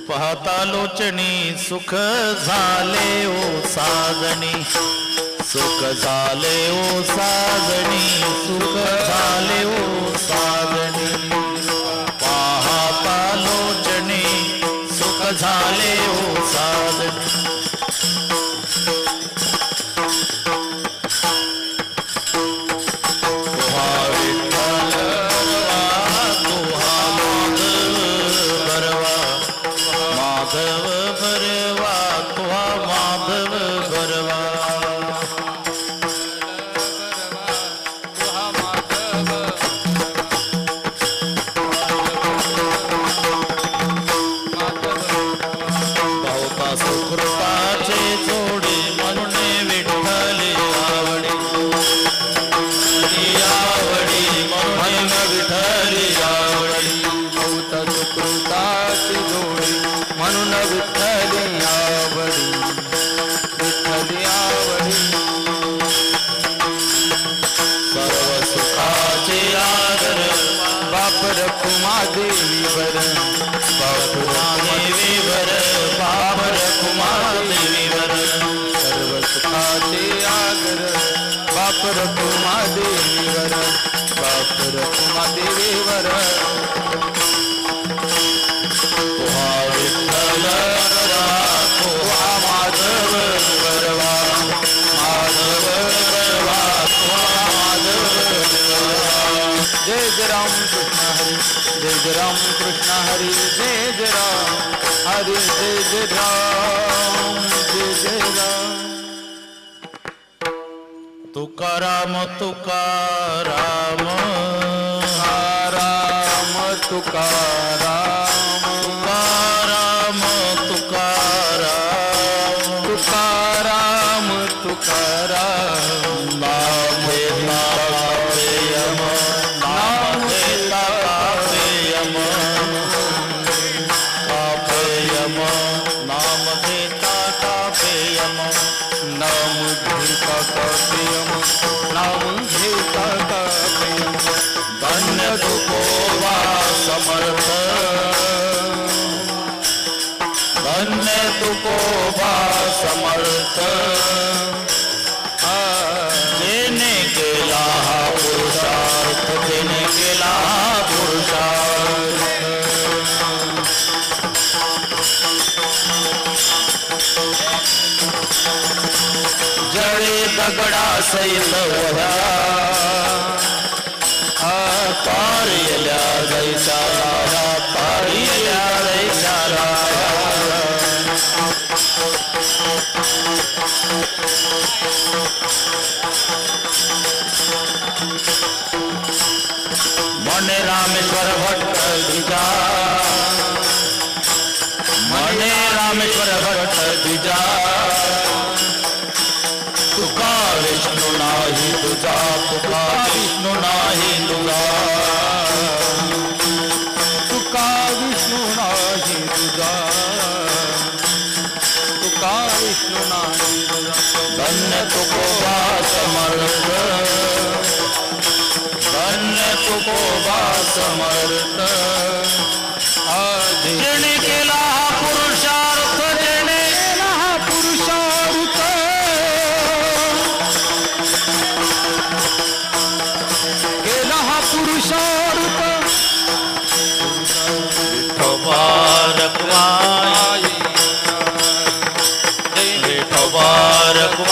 पाहता लोचनी सुख झाले ओ साजणी, सुख झाले ओ साजणी, सुख झाले ओ साजणी, पाहता लोचनी सुख झाले ओ साजणी। तुकाराम तुकाराम राम तुकाराम तुकाराम तुकाराम तुकाराम तुकाराम नाम नाम कापेयम कापेयम नाम घेता कापेयम नाम घेता कापेयम नाम घेता कापेयम धन्य तुकोबा समर्थ धन्य तुकोबा समर्थ जेने केला हा पुरुषार्थ जेने केला हा पुरुषार्थ जळे दगडा सहित वह्या पारियल्या जैशाला पारियल्या जैशाला मने रामेश्वर भट्ट द्विजा मने रामेश्वर भट्ट द्विजा तुका विष्णु नाही तुझा तुका विष्णु नाही तुझा तुका विष्णु नाही तुझा तुका विष्णु नाही तुझा धन्य तुकोबा समर्थ धन्य तुकोबा समर्थ जेणे केला हा पुरुषार्थ जेणे केला हा पुरुषार्थ केला हा पुरुषार्थ विठोबारकमाई जय विठोबारकमाई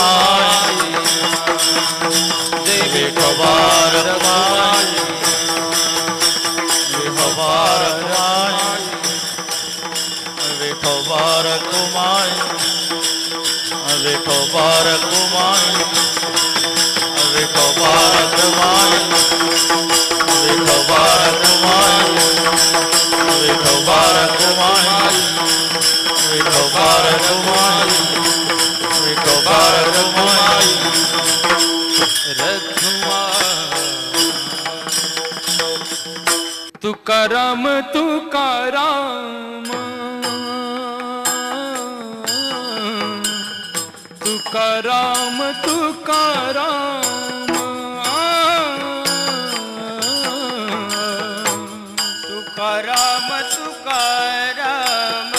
जय विठोबारकमाई विठोबारकमाई विठोबारकमाई विठोबारकमाई विठोबारकमाई विठोबारकमाई विठोबारकमाई विठोबारकमाई विठोबारकमाई रघुमा तुकाराम तुकाराम तुकाराम तुकाराम तुकाराम तुकाराम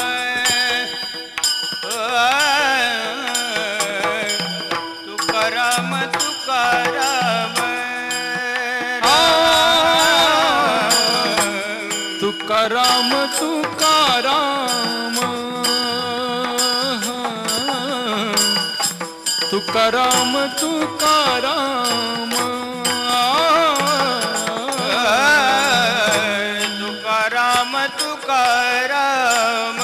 तुकाराम तुकाराम तुकाराम तुकाराम तुकाराम तुकाराम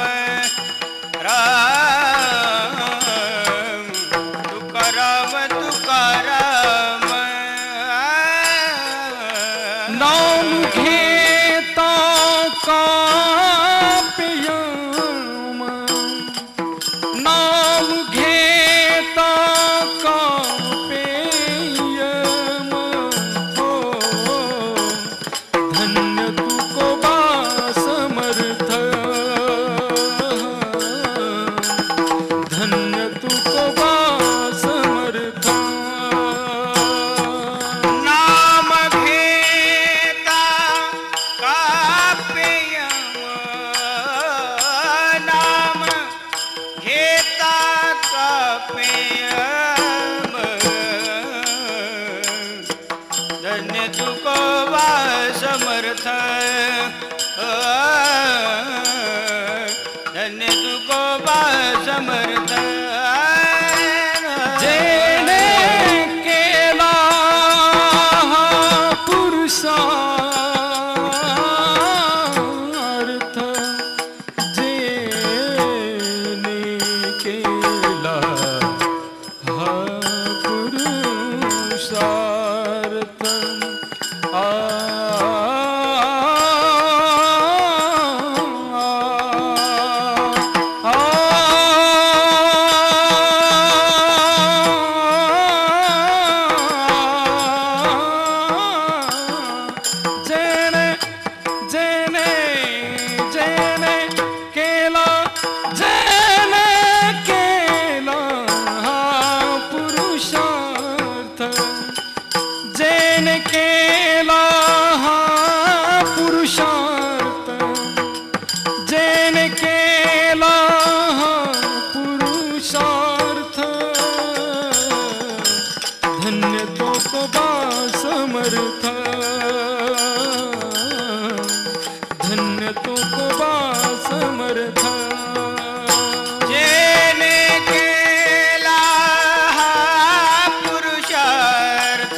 राम तुकाराम तुकाराम नाम घेता काप्यम नाम घेता काप्यम हो धन्य तुकोबा समर्थ धन्य तुकोबा समर्थ नाम घेता काप्यम नाम घेता काप्यम धन्य तुकोबा समर्थ धन्य तुकोबा समर्थ जेने केला पुरुषार्थ जेने केला हा पुरुषार्थ जेने जेने जेने केला हा पुरुषार्थ जेने केला हा पुरुषार्थ जेने केला हा पुरुषार्थ धन्य तो कोबा समर्थ धन्य तो कोबा समर्थ जेने केला हा पुरुषार्थ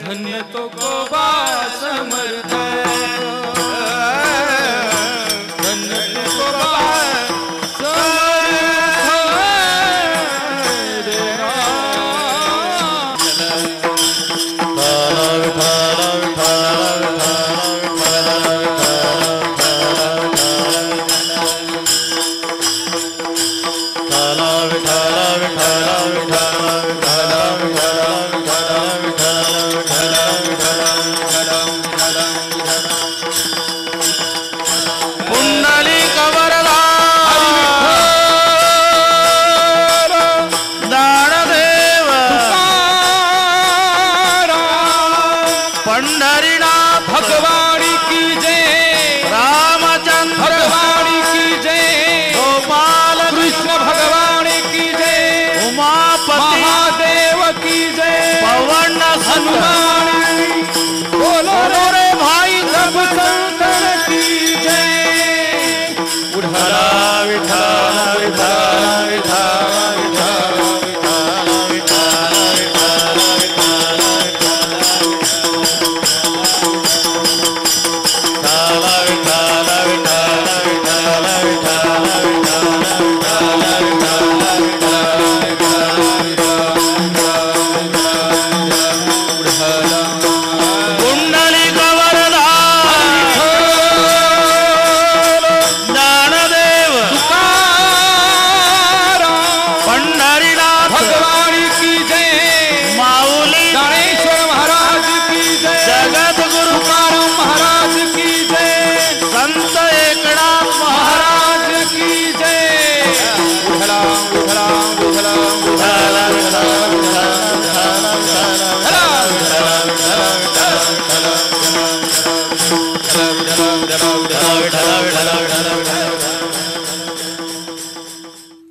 धन्य तो कोबा समर्थ धन्य तो कोबा भगवानी की जय रामचंद्र भगवानी की जय गोपाल कृष्ण भगवानी की जय उमापति महादेव की जय पवन हनुमान बोलो रे भाई सब संतन की जय उठाला विठाला विठाला विठाला विठाला विठाला विठाला विठाला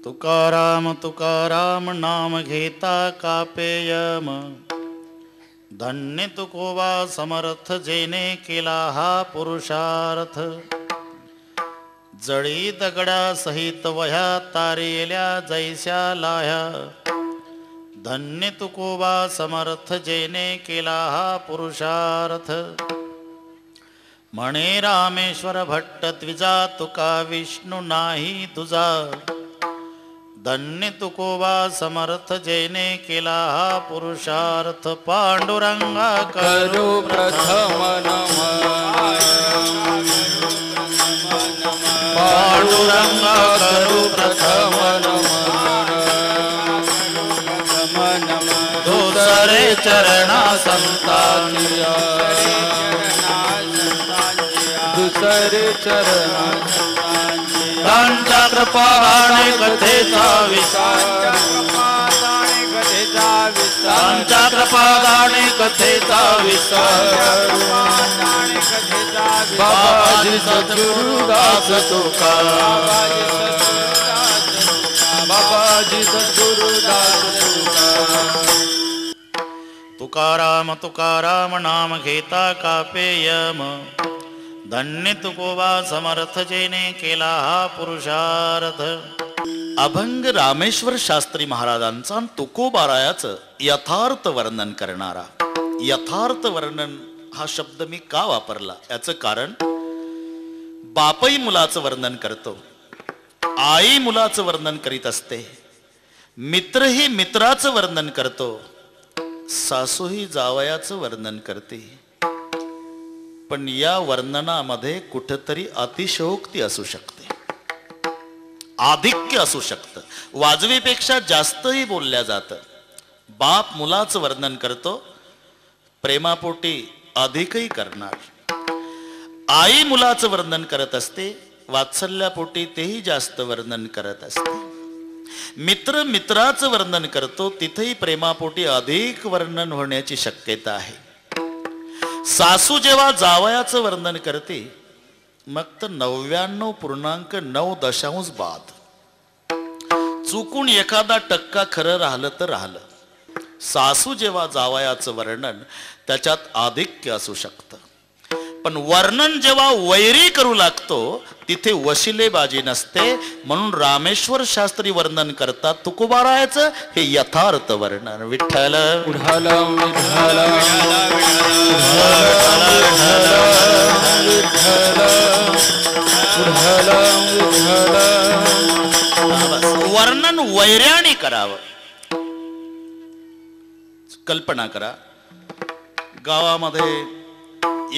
तुकाराम तुकाराम नाम घेता कापेयम, धन्य तुकोबा समर्थ जेने केला हा पुरुषार्थ. जळी दगडा सहित वह्या तारेल्या जैस्या लाह्या, धन्य तुकोबा समर्थ जेने केला हा पुरुषार्थ. म्हणे रामेश्वर भट्ट द्विजा तुका विष्णू नाही तुझा, धन्य तुकोबा समर्थ जेने केला हा पुरुषार्थ. पांडुरंगा करू प्रथम नमन, पांडुरंगा करू प्रथम नमन. दुसरे चरणा संतांच्या, दुसरे चरण त्यांच्या कृपाने कथेचा विस्तार, त्यांच्या कृपाने कथेचा विस्तार. बाबाजी सद्गुरुदास तुका, बाबाजी सद्गुरुदास तुका. तुकाराम तुकाराम नाम घेता कापेयम, धन्य तुकोबा समर्थ जेने केला हा पुरुषार्थ. अभंग रामेश्वर शास्त्री महाराजांचा आणि तुकोबारायाचं यथार्थ वर्णन करणारा. यथार्थ वर्णन हा शब्द मी का वापरला याचं कारण, बापही मुलाचं वर्णन करतो, आई मुलाचं वर्णन करीत असते, मित्रही मित्राचं वर्णन करतो, सासूही जावयाचं वर्णन करते. पण या वर्णनामध्ये कुठेतरी अतिशयोक्ती असू शकते, आधिक्य असू शकतं, वाजवीपेक्षा जास्तही बोलल्या जातं. बाप मुलाचं वर्णन करतो, प्रेमापोटी अधिकही करणार. आई मुलाचं वर्णन करत असते, वात्सल्यापोटी तेही जास्त वर्णन करत असते. मित्र मित्राचं वर्णन करतो, तिथेही प्रेमापोटी अधिक वर्णन होण्याची शक्यता आहे. सासू जेव्हा जावयाचं वर्णन करते, मग तर 99.9 बाद. चुकून एखादा टक्का खरं राहिलं तर राहिलं. सासू जेव्हा जावयाचं वर्णन, त्याच्यात आधिक्य असू शकतं. पण वर्णन जेव्हा वैरी करू लागतो, तिथे वशिलेबाजी नसते. म्हणून रामेश्वर शास्त्री वर्णन करतात तुकोबारायाचं हे यथार्थ वर्णन. विठ्ठल विठ्ठल विठ्ठल वर्णन वैर्याने करावं. कल्पना करा, गावामध्ये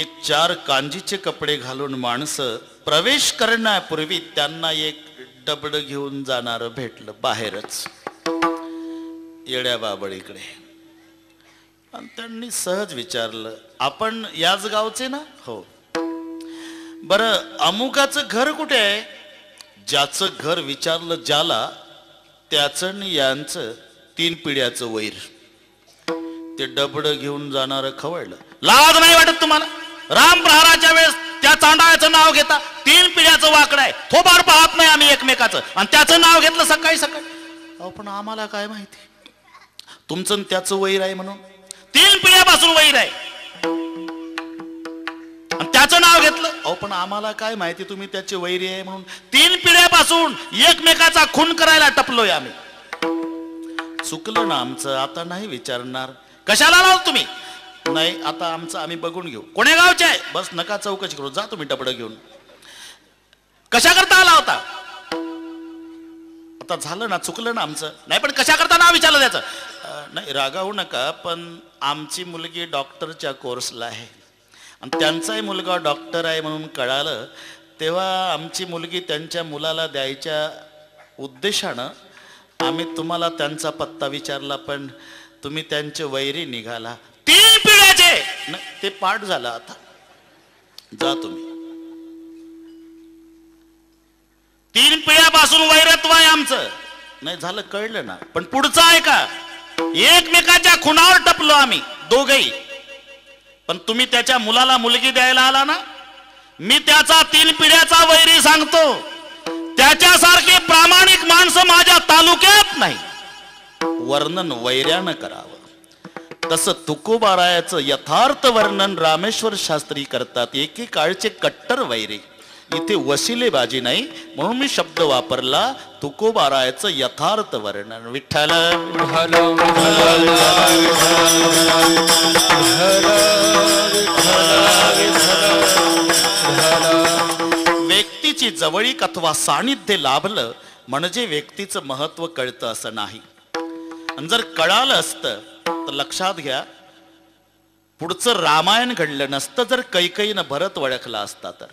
एक 4 कांजीचे कपडे घालून माणसं प्रवेश करण्यापूर्वी त्यांना एक डबड घेऊन जाणार भेटलं बाहेरच येड्या बाबळीकडे. आणि त्यांनी सहज विचारलं, आपण याच गावचे ना? हो. बरं, अमुकाचं घर कुठे आहे? ज्याचं घर विचारलं ज्याला, त्याचं यांचं 3 पिढ्याचं वैर. ते डबड घेऊन जाणार खवळलं. लाज नाही वाटत तुम्हाला? राम प्रहाराच्या वेळेस त्या चांडाळ्याचं नाव घेता. 3 पिढ्याचं वाकड आहे, थोबाड पाहत नाही आम्ही एकमेकाचं, आणि त्याचं नाव घेतलं सकाळी सकाळी. अहो पण आम्हाला काय माहिती तुमचं त्याचं वैर आहे म्हणून? 3 पिढ्यापासून वैर आहे आणि त्याचं नाव घेतलं. अहो पण आम्हाला काय माहिती तुम्ही त्याचे वैरी आहे म्हणून? 3 पिढ्यापासून एकमेकाचा खून करायला टपलोय आम्ही. चुकलं ना आमचं, आता नाही विचारणार. कशाला लावलं तुम्ही? नाही, आता आमचं आम्ही बघून घेऊ. कोण्या गावचे आहे? बस नका चौकशी करू, जा तुम्ही डबडं घेऊन. कशा करता आला होता? आता झालं ना, चुकलं ना आमचं. नाही पण कशा करता नाव विचारलं त्याचं? नाही रागावू नका, पण आमची मुलगी डॉक्टरच्या कोर्सला आहे आणि त्यांचाही मुलगा डॉक्टर आहे म्हणून कळालं तेव्हा आमची मुलगी त्यांच्या मुलाला द्यायच्या उद्देशानं आम्ही तुम्हाला त्यांचा पत्ता विचारला, पण तुम्ही त्यांचे वैरी निघाला. 3 पिढ्याचे. ते पाठ झालं, आता जा तुम्ही. 3 पिढ्यापासून वैरत्व आहे आमचं. नाही झालं, कळलं ना. पण पुढचं आहे का? एकमेकाच्या खुणावर टपलो आम्ही दोघही. पण तुम्ही त्याच्या मुलाला मुलगी द्यायला आला ना, मी त्याचा 3 पिढ्याचा वैरी सांगतो. त्याच्यासारखे प्रामाणिक माणसं माझ्या तालुक्यात नाही. वर्णन वैर्यानं करावं. तसं तुकोबारायाचं यथार्थ वर्णन रामेश्वर शास्त्री करतात. एकेकाळचे कट्टर वैरी. इथे वशिलेबाजी नाही म्हणून मी शब्द वापरला तुकोबारायाचं यथार्थ वर्णन. विठ्ठल विठ्ठल विठ्ठल व्यक्तीची जवळीक अथवा सानिध्य लाभलं म्हणजे व्यक्तीचं महत्व कळतं असं नाही. आणि जर कळालं असतं तर लक्षात घ्या, पुढचं रामायण घडलं नसतं जर कैकेयीनं भरत ओळखला असता तर.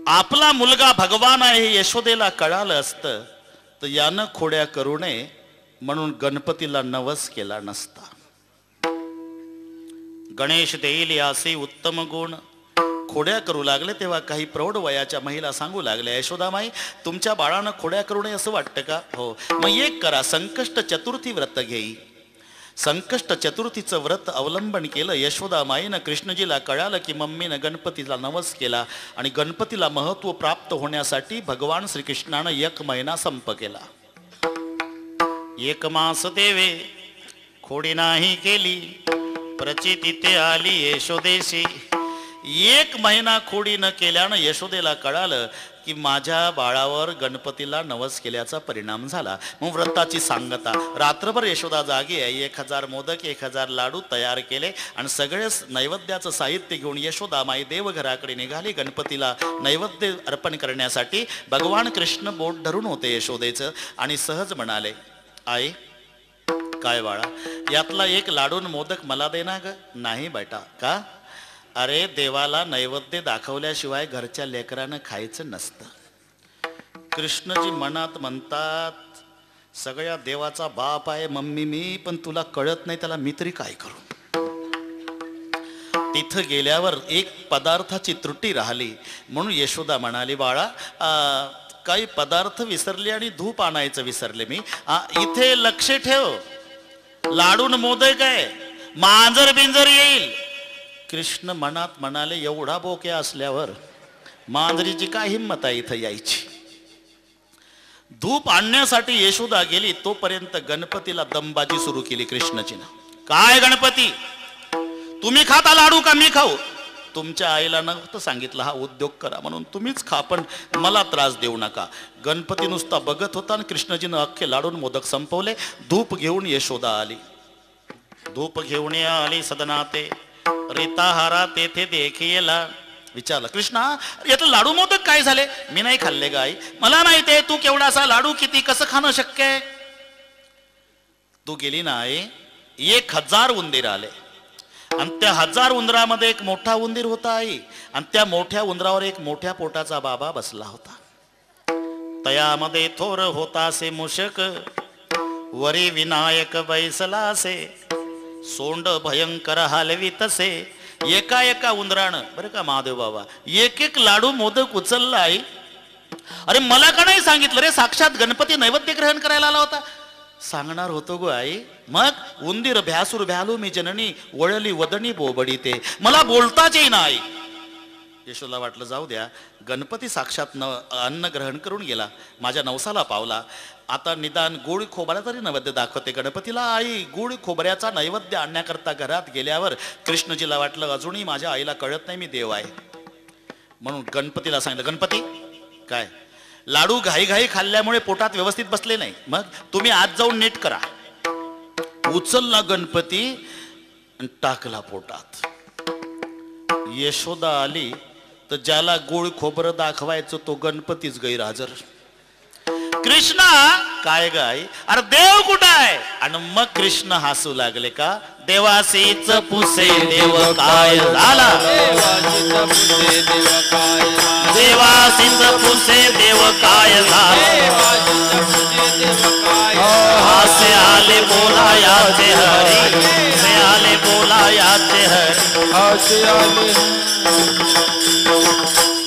आपला मुलगा भगवान आहे हे यशोदेला कळालं असतं तर यानं खोड्या करू नये म्हणून गणपतीला नवस केला नसता. गणेश देईल यासी उत्तम गुण. खोड्या करू लागले तेव्हा काही प्रौढ वयाच्या महिला सांगू लागल्या, यशोदामाई तुमच्या बाळानं खोड्या करू नये असं वाटतं का? हो, मग एक करा, संकष्ट चतुर्थी व्रत घेई. संकष्ट चतुर्थीचं व्रत अवलंबन केलं. यशोदामाईनं कृष्णजीला कळालं की मम्मीनं गणपतीला नवस केला आणि गणपतीला महत्व प्राप्त होण्यासाठी भगवान श्रीकृष्णानं 1 महिना संप केला. 1 मास देवे खोडी नाही केली, प्रचिती ते आली यशोदेशी. 1 महिना खोडी न केल्यानं यशोदेला कळालं की माझ्या बाळावर गणपतीला नवस केल्याचा परिणाम झाला. मग व्रताची सांगता. रात्रभर यशोदा जागी आहे. 1000 मोदक 1000 लाडू तयार केले आणि सगळे नैवेद्याचं साहित्य घेऊन यशोदामाई देवघराकडे निघाली गणपतीला नैवेद्य अर्पण करण्यासाठी. भगवान कृष्ण बोट धरून होते यशोदेचं आणि सहज म्हणाले, आई काय बाळा, यातला 1 लाडून मोदक मला दे ना ग. नाही बेटा. का? अरे देवाला नैवेद्य दाखवल्याशिवाय घरच्या लेकरानं खायचं नसतं. कृष्णजी मनात म्हणतात, सगळ्या देवाचा बाप आहे मम्मी मी, पण तुला कळत नाही त्याला मी तरी काय करू. तिथं गेल्यावर 1 पदार्थाची त्रुटी राहिली म्हणून यशोदा म्हणाली, बाळा काही पदार्थ विसरले आणि धूप आणायचं विसरले मी. इथे लक्ष ठेव, लाडून मोदक आहे, मांजर बिंजर येईल. कृष्ण मनात म्हणाले, एवढा बोक्या असल्यावर मांजरीची काय हिंमत आहे इथं यायची. धूप आणण्यासाठी यशोदा गेली तोपर्यंत गणपतीला दमबाजी सुरू केली कृष्णजीनं. काय गणपती, तुम्ही खाता लाडू का मी खाऊ? तुमच्या आईला नव्हतं सांगितलं हा उद्योग करा म्हणून, तुम्हीच खा पण मला त्रास देऊ नका. गणपती नुसता बघत होता आणि कृष्णजीनं अख्खे लाडून मोदक संपवले. धूप घेऊन यशोदा आली. धूप घेऊन आली सदनाते, रीताहारा तेथे देखीला. विचारलं, कृष्णा यातलं लाडू मोदक काय झाले? मी नाही खाल्ले गाई. मला माहिती आहे तू केवढासा लाडू किती कसं खाणं शक्य आहे. तू गेली नाही, 1000 उंदीर आले आणि त्या 1000 उंदरामध्ये 1 मोठा उंदीर होता आई, आणि त्या मोठ्या उंदरावर 1 मोठ्या पोटाचा बाबा बसला होता. तयामध्ये थोर होतासे मूषक, वरी विनायक बैसलासे, सोंड भयंकर हलवी तसे. एका उंदरानं बरं का महादेव बाबा 1 लाडू मोदक उचलला आई. अरे मला का नाही सांगितलं रे, साक्षात गणपती नैवेद्य ग्रहण करायला आला होता. सांगणार होतो गो आई. मग उंदीर भ्यासूर भ्यालो मी जननी, वळली वदनी बोबडी ते. मला बोलताच येईना आई. यशोला वाटलं जाऊ द्या, गणपती साक्षात अन्न ग्रहण करून गेला, माझ्या नवसाला पावला, आता निदान गोड खोबरा तरी नैवेद्य दाखवते गणपतीला. आई गोड खोबऱ्याचा नैवेद्य आणण्याकरता घरात गेल्यावर कृष्णजीला वाटलं अजूनही माझ्या आईला कळत नाही मी देव आहे म्हणून गणपतीला सांगितलं, गणपती काय लाडू घाई खाल्ल्यामुळे पोटात व्यवस्थित बसले नाही, मग तुम्ही आज जाऊन नीट करा. उचलला गणपती आणि टाकला पोटात. यशोदा आली तर ज्याला गोड खोबरं दाखवायचं तो गणपतीच गैरहजर. कृष्णा काय गाय, अरे देव कुठं आहे? आणि मग कृष्ण हसू लागले का, देवासीच पुसे देव काय झाला, देवासीच पुसे देव काय झाला, हासे आले बोला याचे हरी, से आले बोला याचे हरी, हासे आले.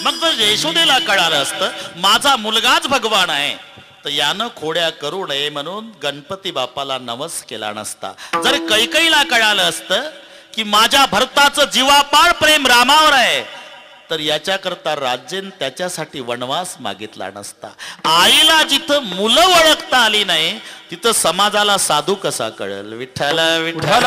मग जर यशोदेला कळालं असतं माझा मुलगाच भगवान आहे तर यानं खोड्या करू नये म्हणून गणपती बाप्पाला नवस केला नसता. जर कैकेयीला कळालं असतं की माझ्या भरताचं जीवापाड प्रेम रामावर आहे, तर याच्याकरता राज्यन त्याच्यासाठी वनवास मागितला नसता. आईला जिथं मुलं ओळखता आली नाही तिथं समाजाला साधू कसा कळेल. विठ्ठल विठ्ठल.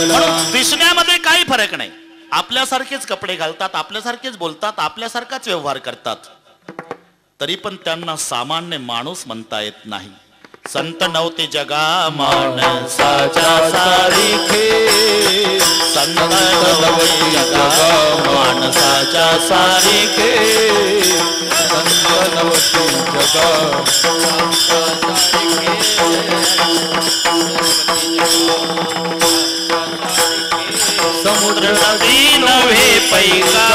म्हणून दिसण्यामध्ये काही फरक नाही. आपल्यासारखेच कपडे घालतात, आपल्यासारखेच बोलतात, आपल्यासारखाच व्यवहार करतात, तरी पण त्यांना सामान्य माणूस म्हणता येत नाही. संत नव्हते जगा माणसाच्या सारिखे, संत नव्हते जगा माणसाच्या सारिखे, संत नव्हते जगा समुद्र नदी नव्हे पैका,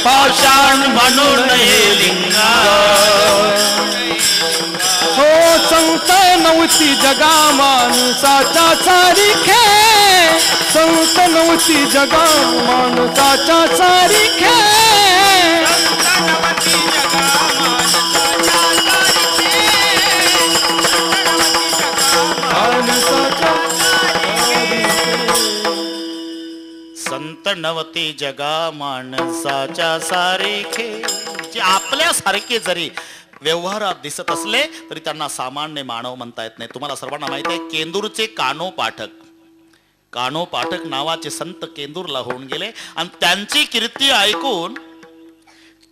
पाषाण म्हणून हे लिंगा. हो संत नव्हती जगा माणसाच्या सारिखे, संत नव्हती जगा माणसाच्या सारिखे, संत नव्हते जगा माणसाच्या सारिखे. जे आपल्यासारखे जरी व्यवहारात दिसत असले तरी त्यांना सामान्य मानव म्हणता येत नाही. तुम्हाला सर्वांना माहिती आहे केंदूरचे कानो पाठक नावाचे संत केंदूरला होऊन गेले आणि त्यांची कीर्ती ऐकून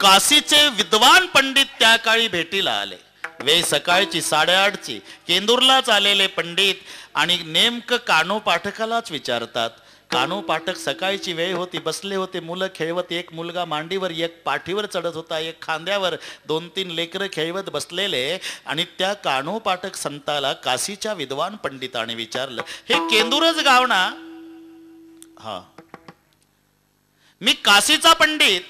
काशीचे विद्वान पंडित त्या काळी भेटीला आले. वेळ सकाळची 8:30ची. केंदूरलाच आलेले पंडित आणि नेमकं कानो पाठकालाच विचारतात. कानो पाठक सकाळची वेळ होती, बसले होते, मुलं खेळवत, एक मुलगा मांडीवर, एक पाठीवर चढत होता, एक खांद्यावर, 2-3 लेकरं खेळवत बसलेले. आणि त्या कानो पाठक संताला काशीच्या विद्वान पंडिताने विचारलं, हे केंदूरच गाव ना? हा, मी काशीचा पंडित.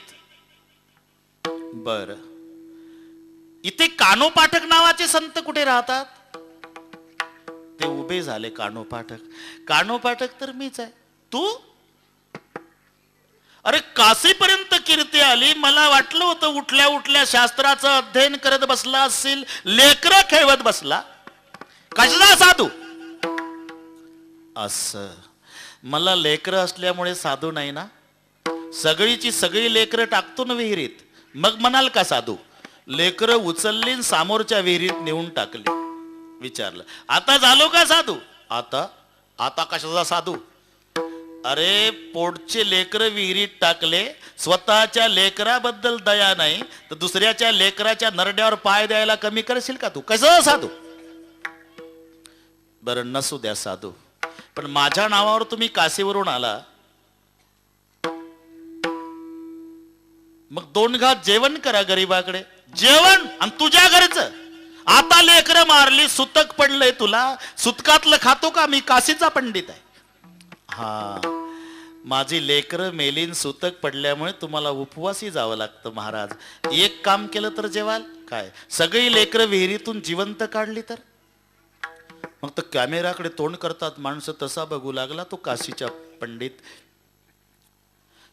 बर, इथे कानो पाठक नावाचे संत कुठे राहतात? ते उभे झाले. कानो पाठक तर मीच आहे. तू? अरे काशीपर्यंत कीर्ती आली, मला वाटलं होतं उठल्या उठल्या शास्त्राचं अध्ययन करत बसला असेल, लेकरं खेळवत बसला. कशाला साधू? असं मला लेकरं असल्यामुळे साधू नाही ना. सगळीची सगळी लेकरं टाकतो ना विहिरीत, मग म्हणाल का साधू? लेकरं उचलली समोरच्या विहिरीत नेऊन टाकली. विचारलं, आता झालो का साधू? आता कशाचा साधू? अरे पोटचे लेकर विहिरीत टाकले, स्वतःच्या लेकराबद्दल दया नाही तर दुसऱ्याच्या लेकराच्या नरड्यावर पाय द्यायला कमी करशील का तू? कसं साधू? बरं नसू द्या साधू, पण माझ्या नावावर तुम्ही काशीवरून आला, मग 2 घात जेवण करा गरीबाकडे. जेवण आणि तुझ्या घरचं. आता लेकर मारली, सुतक पडलंय तुला, सुतकातलं खातो का? मी काशीचा पंडित आहे. हा, माझी लेकरं मेलीन सुतक पडल्यामुळे तुम्हाला उपवासी जावं लागतं महाराज. एक काम केलं तर जेवाल काय? सगळी लेकरं विहिरीतून जिवंत काढली तर? मग तर कॅमेराकडे तोंड करतात माणसं. तसा बघू लागला तो काशीचा पंडित.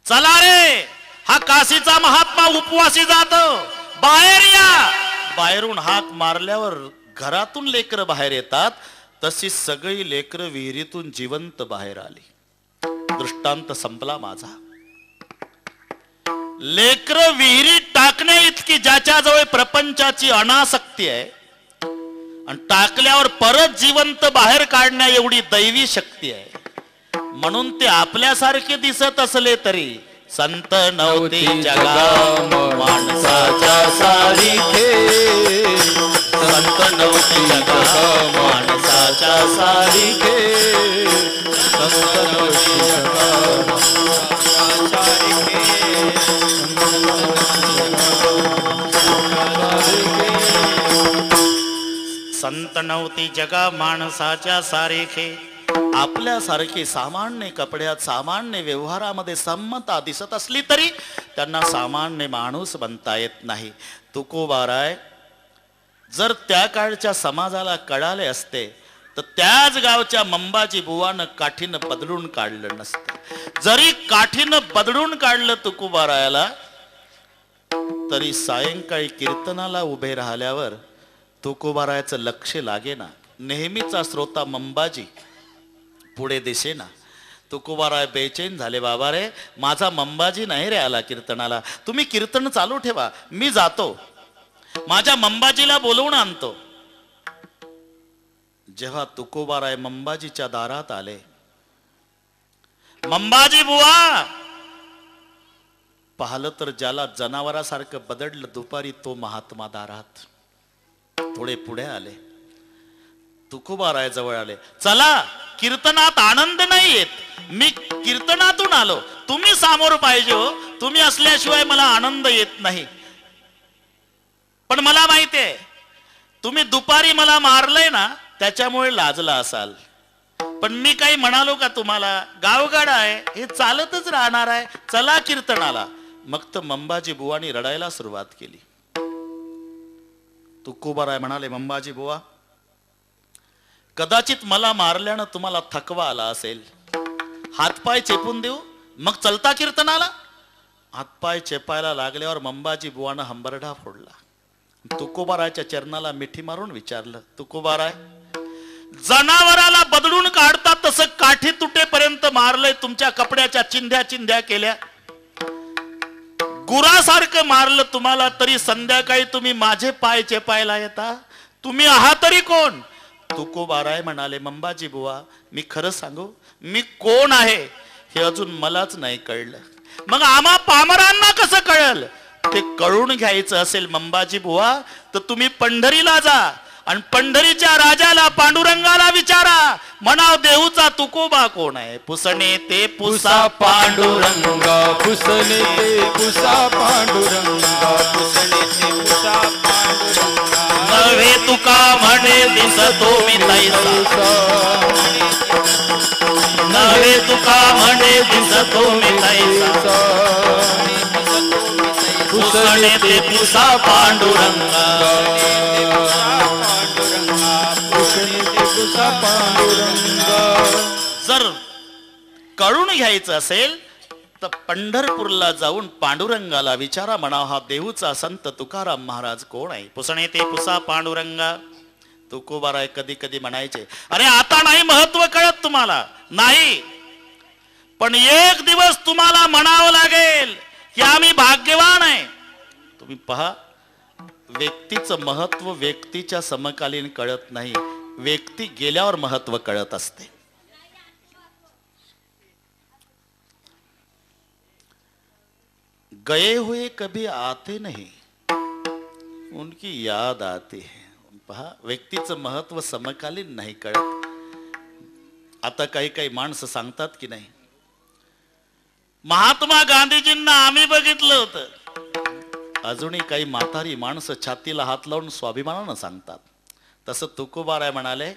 चला रे, हा काशीचा महात्मा उपवासी जातो, बाहेर या. बाहेरून हाक मारल्यावर घरातून लेकरं बाहेर येतात, तशी सगळी लेकरं विहिरीतून जिवंत बाहेर आली. दृष्टांत संपला माझा. लेकरं विहिरीत टाकण्या इतकी ज्याच्याजवळ प्रपंचाची अनासक्ती आहे आणि टाकल्यावर परत जिवंत बाहेर काढण्या एवढी दैवी शक्ती आहे, म्हणून ते आपल्यासारखे दिसत असले तरी संत नव्हते जगा माणसाच्या सारिखे, संत नव्हते जगा माणसाच्या सारिखे, संत नव्हते जगा माणसाच्या सारिखे, संत नव्हती जगा माणसाच्या सारिखे. आपल्यासारखी सामान्य कपड्यात, सामान्य व्यवहारामध्ये संमता दिसत असली तरी त्यांना सामान्य माणूस बनता येत नाही. तुकोबाराय जर त्या काळच्या समाजाला कळाले असते तर त्याच गावच्या मंबाजी बुवानं काठीनं बदलून काढलं नसतं. जरी काठीनं बदलून काढलं तुकोबारायाला, तरी सायंकाळी कीर्तनाला उभे राहिल्यावर तुकोबारायाचं लक्ष लागेना. नेहमीचा श्रोता मंबाजी पुढे दिसेना. तुकोबाराय बेचैन झाले. बाबा रे, माझा मंबाजी नाही रे आला कीर्तनाला. तुम्ही कीर्तन चालू ठेवा, मी जातो, माझ्या मंबाजीला बोलवून आणतो. जेव्हा तुकोबाराय मंबाजीच्या दारात आले, मंबाजी बुवा, पाहलं तर ज्याला जनावरासारखं बदडलं दुपारी तो महात्मा दारात. थोडे पुढे आले, तुकोबाराय जवळ आले. चला, कीर्तनात आनंद नाही येत, मी कीर्तनातून आलो, तुम्ही सामोर पाहिजे हो, तुम्ही असल्याशिवाय मला आनंद येत नाही. पण मला माहितीये तुम्ही दुपारी मला मारलंय ना, त्याच्यामुळे लाजला असाल. पण मी काही म्हणालो का तुम्हाला? गावगाड आहे, हे चालतच राहणार आहे, चला कीर्तनाला. मग तर मंबाजी बुवानी रडायला सुरुवात केली. तुकोबाराय म्हणाले, मंबाजी बुवा, कदाचित मला मारल्यानं तुम्हाला थकवा आला असेल, हातपाय चेपून देऊ, मग चलता कीर्तनाला. हातपाय चेपायला लागल्यावर मंबाजी बुवानं हंबरडा फोडला. तुकोबारायच्या चरणाला मिठी मारून विचारलं, तुकोबाराय, जनावराला बदलून काढतात तसं काठी तुटेपर्यंत मारलंय, तुमच्या कपड्याच्या चिंध्या चिंध्या केल्या, गुरासारखं मारलं तुम्हाला, तरी संध्याकाळी तुम्ही माझे पाय चेपायला येता, तुम्ही आहात तरी कोण? तुकोबाराय म्हणाले, मंबाजी बुवा, मी खरं सांगू, मी कोण आहे हे अजून मलाच नाही कळलं. मग आम्हा पामरांना कसं कळल? ते कळून घ्यायचं असेल मंबाजी बुवा, तर तुम्ही पंढरीला जा आणि पंढरीच्या राजाला पांडुरंगाला विचारा, म्हणाव देऊचा तुकोबा कोण आहे? पुसणे ते पुसा पांडुरंगा, पुसणे ते पुसा पांडुरंगा, पुसणे ते पुसा पांडुरंगा. नव्हे तुका म्हणे दिसतो मी तैसा, नव्हे तुका म्हणे दिसतो मी तैसा, पुसणे ते पुसा पांडुरंगा, पुसणे ते पुसा पांडुरंगा. जर कळून घ्यायचं असेल तर पंढरपूरला जाऊन पांडुरंगाला विचारा, म्हणा हा देऊचा संत तुकाराम महाराज कोण आहे? पुसणे ते पुसा पांडुरंगा. तुकोबाराय कधी कधी म्हणायचे, अरे आता नाही महत्व कळत तुम्हाला, नाही, पण एक दिवस तुम्हाला म्हणावं लागेल की आम्ही भाग्यवान आहे. तुम्ही पहा, व्यक्तीचं महत्व व्यक्तीच्या समकालीन कळत नाही, व्यक्ती गेल्यावर महत्व कळत असते. गए हुए कभी आते नहीं, उनकी याद आती है. पहा, व्यक्तीचं महत्व समकालीन नाही कळत. आता काही काही माणसं सांगतात की नाही, महात्मा गांधीजींना आम्ही बघितलं होतं. अजूनही काही म्हातारी माणसं छातीला हात लावून स्वाभिमानानं सांगतात. तसं तुकोबाराय म्हणाले,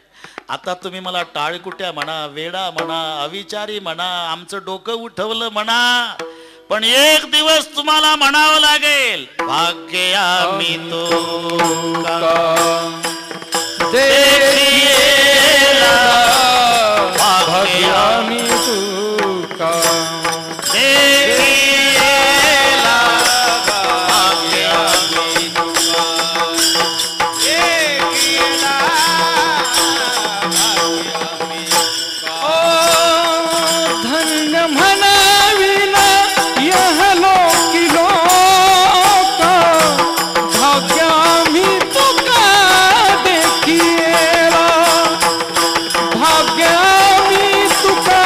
आता तुम्ही मला टाळकुट्या म्हणा, वेडा म्हणा, अविचारी म्हणा, आमचं डोकं उठवलं म्हणा, पण एक दिवस तुम्हाला म्हणावं लागेल, भाग्य आम्ही तो देखिएला, भाग्य आम्ही तुका देखिएला, भाग्य आम्ही धन्य म्हणाविना यह लोकी लोका, भाग्य आम्ही तुका देखिएला, भाग्य आम्ही तुका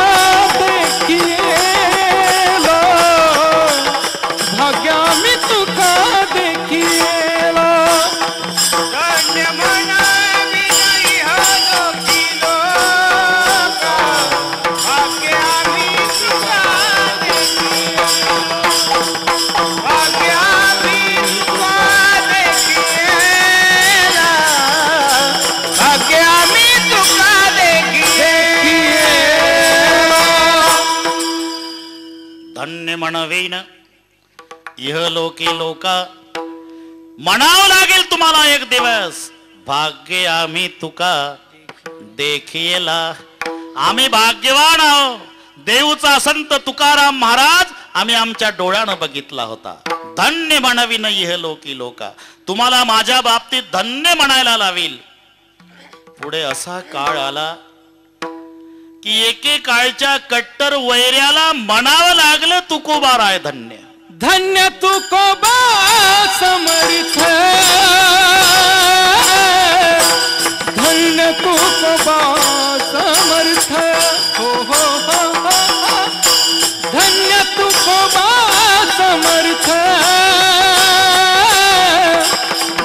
देखिएला, भाग्य आम्ही तुका देखिएला. धन्य म्हणावी नाही हा लोकी लोका, भाग्य आम्ही तुका देखिएला, भाग्य आम्ही तुका देखिएला, भाग्य आम्ही तुका देखिएला. धन्य म्हणवेन इह लोकी लोका, म्हणावं लागेल तुम्हाला एक दिवस, भाग्य आम्ही तुका देखिएला. आम्ही भाग्यवान आहो, देऊचा संत तुकाराम महाराज आम्ही आमच्या डोळ्यानं बघितला होता. धन्य म्हणविन इह लोकी लोका, तुम्हाला माझ्या बाबतीत धन्य म्हणायला लावील. पुढे असा काळ आला की एके काळच्या कट्टर वैऱ्याला म्हणावं लागलं तुकोबाराय धन्य. धन्य तुकोबा समर्थ, धन्य तुकोबा समर्थ, हो हो हो हो, धन्य तुकोबा समर्थ,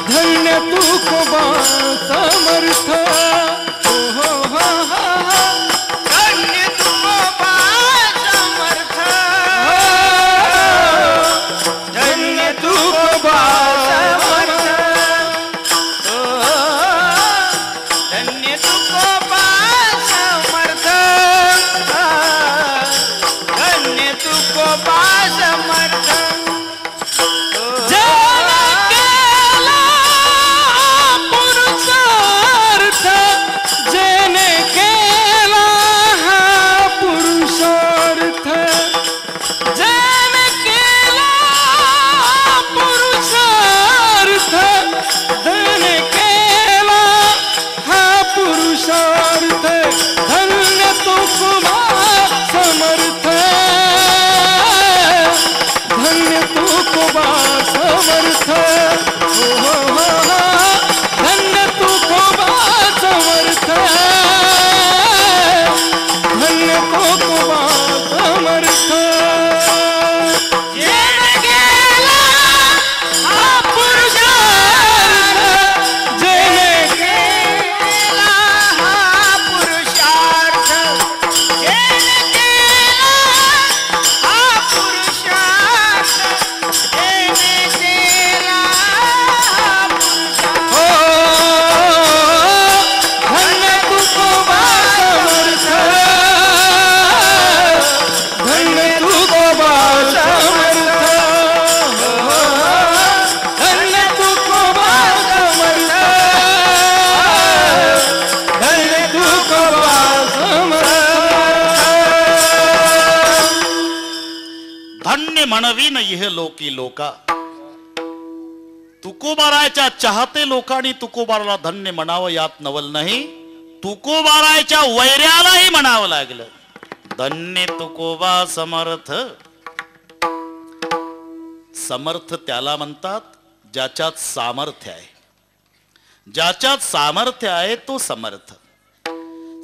धन्य तुकोबा समर्थ, हो हो हो हो, धन्य तुकोबा समर्थ, धन्य तुकोबा समर्थ, धन्य तुकोबा समर्थ, धन्य तुकोबा समर्थ. जेने केला हा पुरुषार्थ, जेने केला पुरुषार्थ, जेने केला हा पुरुषार्थ, धन्य तुकोबा समर्थ, धन्य तुकोबा समर्थ, हो हो हो हो, धन्य तुकोबा समर्थ, धन्य तुकोबा समर्थ. जेने केला हा पुरुषार्थ, जेने केला हा पुरुषार्थ, जेने केला हा पुरुषार्थ, जेने केला हा पुरुषार्थ. हो, धन्य तुकोबा समर्थ, धन्य तुकोबा समर्थ, हो, धन्य तुकोबा समर्थ, धन्य तुकोबा समर्थ. धन्य म्हणवीन इह लोकी लोका. तुकोबारायच्या चाहते लोकांनी तुकोबाराला धन्य म्हणावं यात नवल नाही. तुकोबारायच्या वैऱ्यालाही म्हणावं लागलं धन्य तुकोबा समर्थ. समर्थ त्याला म्हणतात ज्याच्यात सामर्थ्य आहे. ज्याच्यात सामर्थ्य आहे तो समर्थ.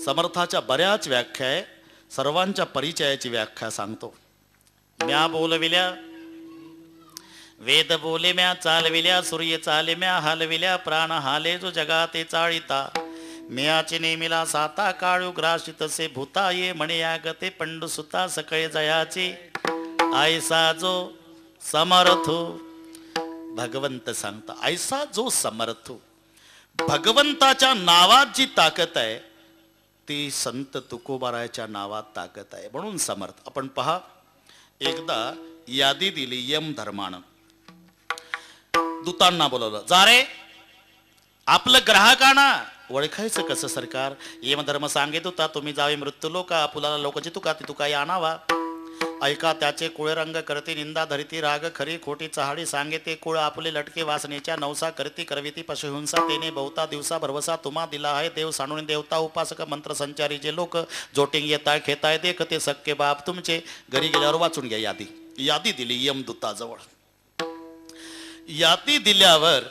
समर्थाच्या बऱ्याच व्याख्या आहे. सर्वांच्या परिचयाची व्याख्या सांगतो. म्या बोलविल्या वेद बोले म्या, चालविल्या सूर्य चाले म्या, हालविल्या प्राण हाले जो जगाते चाळिता. म्याचे नेमिला साता काळू ग्राशी तसे भूता ये म्हणे यागते पंडू सुता सकळे जयाचे. ऐसा जो समर्थो, भगवंत सांगता ऐसा जो समर्थो. भगवंताच्या नावात जी ताकद आहे ती संत तुकोबारायच्या नावात ताकद आहे, म्हणून समर्थ. आपण पहा, एकदा यादी दिली यम धर्मानं. दूतांना बोलवलं, जा रे आपलं ग्राहकांना ओळखायचं कसं सरकार. यमधर्म सांगत होता तुम्ही जावे मृत्यू लोका, पुलाला लोकांची तुका ती तुका आणावा. ऐका त्याचे कुळरंग करते निंदा धरिती राग खरी खोटी चहाडी सांगे ते कुळ आपले लटके वासनेच्या नवसा करती करविती पशुहिंसा तेने बहुता दिवसा भरवसा तुम्हा दिला आहे देव सांडून देवता उपासक मंत्र संचारी जे लोक जोटिंग येताय खेताय देख ते सक्के बाप तुमचे. घरी गेल्यावर वाचून घ्या यादी. यादी दिली यमदूताजवळ. यादी दिल्यावर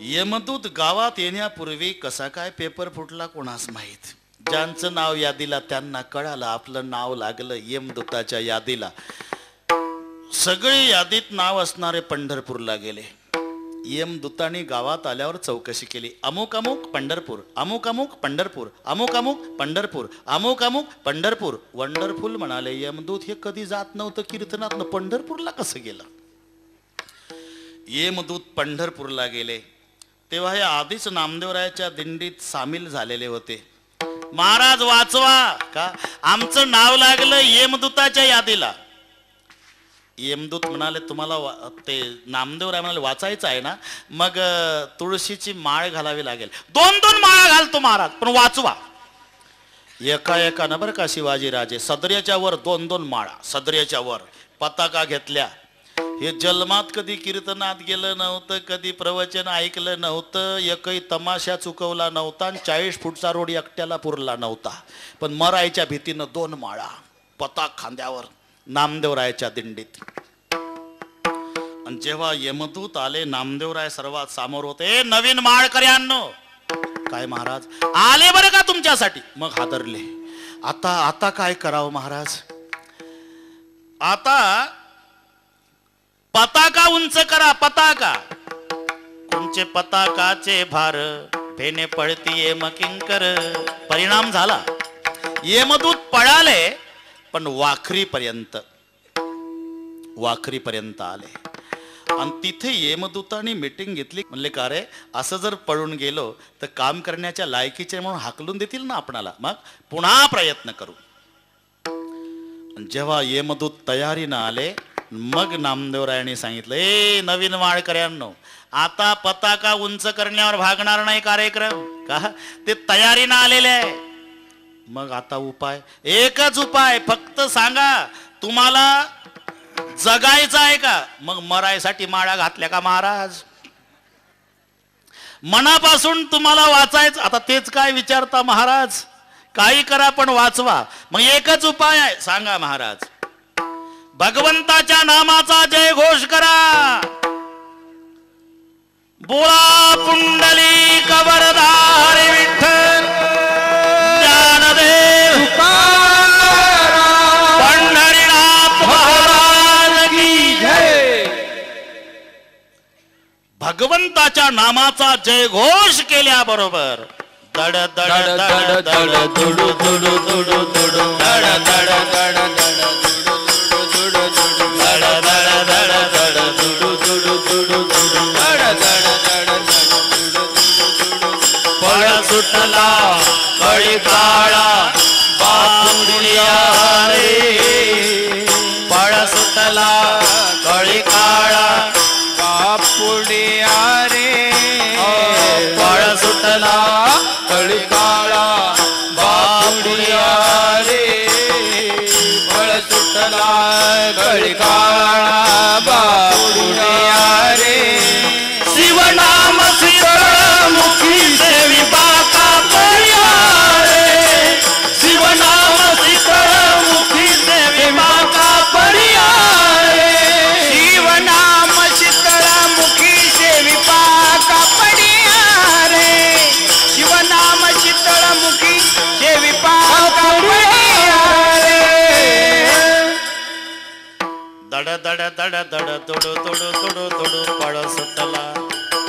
यमदूत गावात येण्यापूर्वी कसा काय पेपर फुटला कोणास माहीत. ज्यांचं नाव यादीला त्यांना कळालं आपलं नाव लागलं यमदूताच्या यादीला. सगळे यादीत नाव असणारे पंढरपूरला गेले. यमदूतांनी गावात आल्यावर चौकशी केली. अमुक अमुक पंढरपूर, अमुक अमुक पंढरपूर, अमुक अमुक पंढरपूर, अमुक अमुक पंढरपूर. वंडरफुल म्हणाले यमदूत, हे कधी जात नव्हतं कीर्तनातनं, पंढरपूरला कसं गेलं. यमदूत पंढरपूरला गेले तेव्हा हे आधीच नामदेवरायाच्या दिंडीत सामील झालेले होते. महाराज वाचवा का, आमचं नाव लागलं यमदूताच्या यादीला. यमदूत म्हणाले तुम्हाला ते नामदेवराय म्हणाले वाचायचं आहे ना, मग तुळशीची माळ घालावी लागेल. 2-2 माळा घालतो महाराज, पण वाचवा. एका एकानं बरं का शिवाजी राजे सदर्याच्या वर 2-2 माळा, सदर्याच्या वर पताका घेतल्या. हे जन्मात कधी कीर्तनात गेलं नव्हतं, कधी प्रवचन ऐकलं नव्हतं, एकही तमाशा चुकवला नव्हता आणि 40 फूटचा रोड एकट्याला पुरला नव्हता. पण मरायच्या भीतीनं 2 माळा पताक खांद्यावर नामदेवरायाच्या दिंडीत. आणि जेव्हा यमदूत आले, नामदेवराय सर्वात समोर होते. नवीन माळकऱ्यांनो, काय महाराज आले बरं का तुमच्यासाठी. मग हादरले. आता काय करावं महाराज. आता पताका उंच करा. पताका कोणचे पताकाचे भार भेने पळतीये मकिंकर. परिणाम झाला. यमदूत पळाले पण वाखरीपर्यंत आले. आणि तिथे यमदूतांनी मीटिंग घेतली. म्हणले का रे, असं जर पळून गेलो तर काम करण्याच्या लायकीचे म्हणून हाकलून देतील ना आपणाला. मग पुन्हा प्रयत्न करू. जेव्हा यमदूत तयारीनं आले, मग नामदेवरायांनी सांगितलं, ए नवीन माळकऱ्यांनो, आता पताका उंच करण्यावर भागणार नाही कार्यक्रम का, ते तयारीनं आलेले आहे. मग आता उपाय एकच उपाय, फक्त सांगा तुम्हाला जगायचं आहे का. मग मरायसाठी माळा घातल्या का महाराज. मनापासून तुम्हाला वाचायचं. आता तेच काय विचारता महाराज. काही करा पण वाचवा. मग एकच उपाय आहे, सांगा महाराज. भगवंताच्या नामाचा जय घोष करा. बोला पुंडलिक वरदारी विठ्ठल ज्ञानदेव पंढरीनाथ महाराज की जय. भगवंताच्या नामाचा जय घोष केल्याबरोबर दड दड दड दड दुडू दुडू दुडू दुडू दड दड दड दड दड दड दड दुडू दुडू दुडू दुडू दड दड दड पळ सुटला कळी काळा बापुडिया रे. पळ सुटला कळी काळा बापुडिया रे. पळ सुटला कळी काळा बापुडिया रे. फळ सुटला कळी काळा बापुडिया रे. शिवनाम शीतळ मुखी सेवी बाका पर्या रे. शिवनाम शीतळ मुखी सेवी बाका पर्या रे. शिवनाम शीतळ मुखी सेवी पाका पडिया रे. शिवनाम शीतळ मुखी सेवी पाका पडिया रे. दड दड दड दड तुडू तुडू तुडू तुडू पळ सुटला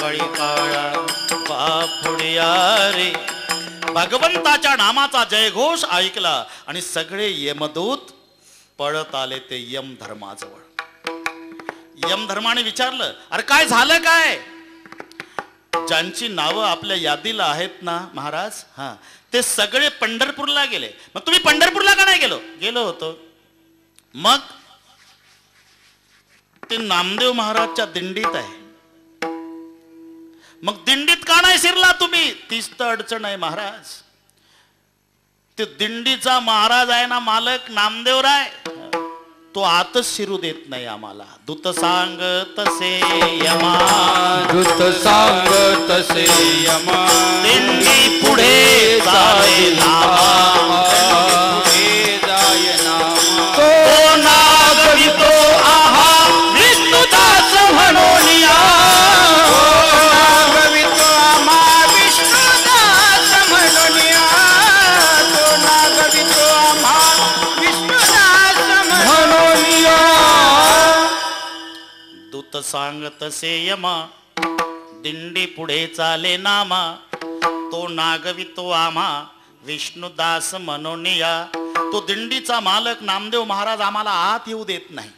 कळी काळा बापुडिया रे. भगवंताच्या नामाचा जयघोष ऐकला आणि सगळे यमदूत पळत आले ते यमधर्माजवळ. यमधर्माने विचारलं, अरे काय झालं काय. ज्यांची नावं आपल्या यादीला आहेत ना महाराज, हा ते सगळे पंढरपूरला गेले. मग तुम्ही पंढरपूरला का नाही गेलो होतो. मग ते नामदेव महाराजच्या दिंडीत आहे. मग दिंडीत का नाही शिरला तुम्ही. तीच तर अडचण आहे महाराज. ते दिंडीचा महाराज आहे ना मालक नामदेवराय, तो आतच शिरू देत नाही आम्हाला. दूत सांग तसे यमा. दूत सांग तसे यमा. दिंडी पुढे जाय नामा. पुढे जाय नामा. तो नागवितो आहा विष्णुदास म्हणून या. नागवितो आम्हा विष्णुदास म्हणून या. तो नागवितो आम्हा विष्णुदास म्हणून या. दूत सांग तसे यमा. दिंडी पुढे चाले नामा. तो नागवितो आम्हा विष्णुदास म्हणून या. तो दिंडीचा मालक नामदेव महाराज आम्हाला आत येऊ देत नाही.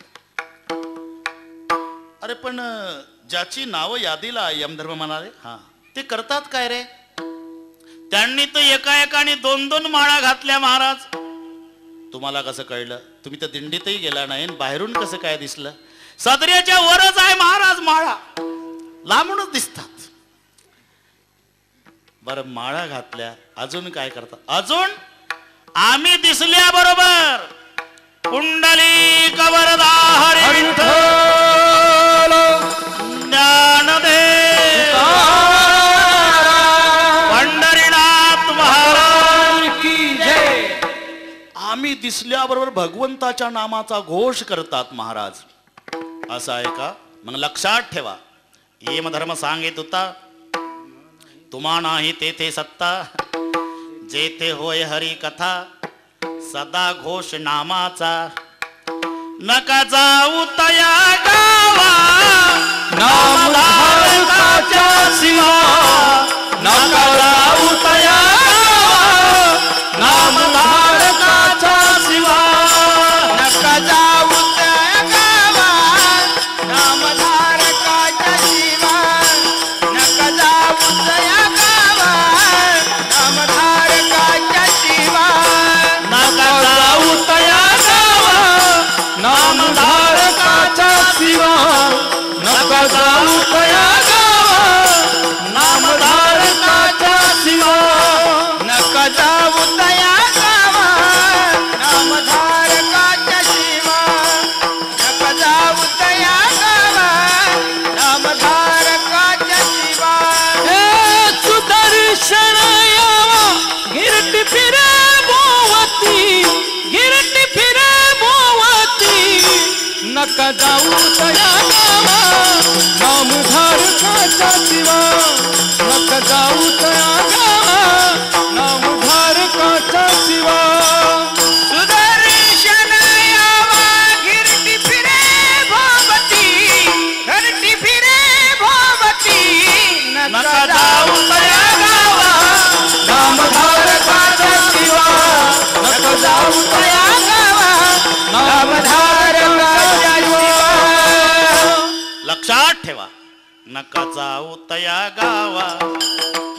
अरे पण ज्याची नावं यादीला यमधर्म म्हणाले, हा ते करतात काय रे. त्यांनी तर एका एकाने 2-2 माळा घातल्या महाराज. तुम्हाला कसं कळलं. तुम्ही तर दिंडीतही गेला नाही, बाहेरून कसं काय दिसलं. सदऱ्याच्या वरच आहे महाराज माळा, लांबूनच दिसतात. बरं माळा घातल्या, अजून काय करतात. अजून आम्ही दिसल्या बरोबर पुंडलिक वरदा हरी विठ्ठल आम्ही दिसल्याबरोबर भगवंताच्या नामाचा घोष करतात महाराज. असं आहे का? मग लक्षात ठेवा, यमधर्म सांगित होता, तुम्हा नाही तेथे सत्ता, जेथे होय हरी कथा, सदा घोष नामाचा. नका जाऊ तया गावा, नामधारकाच्या शिवा. नका जाऊ तया गावा, नामधारकाच्या शिवा. नका जाऊ त्या गावा, नामधारकाच्या शिवा. नका जाऊ त्या गावा, नामधारकाच्या शिवा. नका जाऊ तया गावा, नामधारकाच्या शिवा. नका जाऊ तया गावा, नामधारकाच्या शिवा. नका जाऊ तया गावा, नामधारकाच्या शिवा. नका जाऊ तया गावा, नामधारकाच्या शिवा. हे सुदर्शन यावा, गिरटी फिरे भोवती, गिरटी फिरे भोवती. नका जाऊ तया गावा, नामधारकाच्या शिवा. नका जाऊ तया गावा, नामधारकाच्या शिवा. सुदर्शन यावा, गिरटी फिरे भोवती, घरटी फिरे भोवती. नका जाऊ तया गावा, नामधारकाच्या शिवा. नका जाऊ तया गावा, नामधारकाच्या शिवा. लक्षात ठेवा, नका जाऊ तया गावा,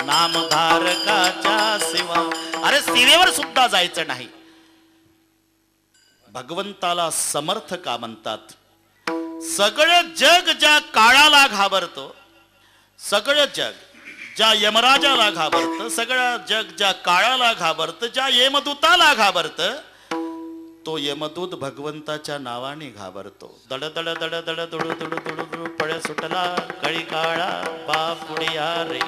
नामधारकाच्या शिवा. अरे सीमेवर सुद्धा जायचं नाही. भगवंताला समर्थ का म्हणतात? सगळं जग ज्या काळाला घाबरतो, सगळं जग ज्या यमराजाला घाबरतं, सगळं जग ज्या काळाला घाबरतं, ज्या यमदूताला घाबरतं, तो यमदूत भगवंताच्या नावाने घाबरतो. दड दड दड दड दुडू दुडू दुडू दुडू पळ सुटला कळी काळा बाप पुढिया रे.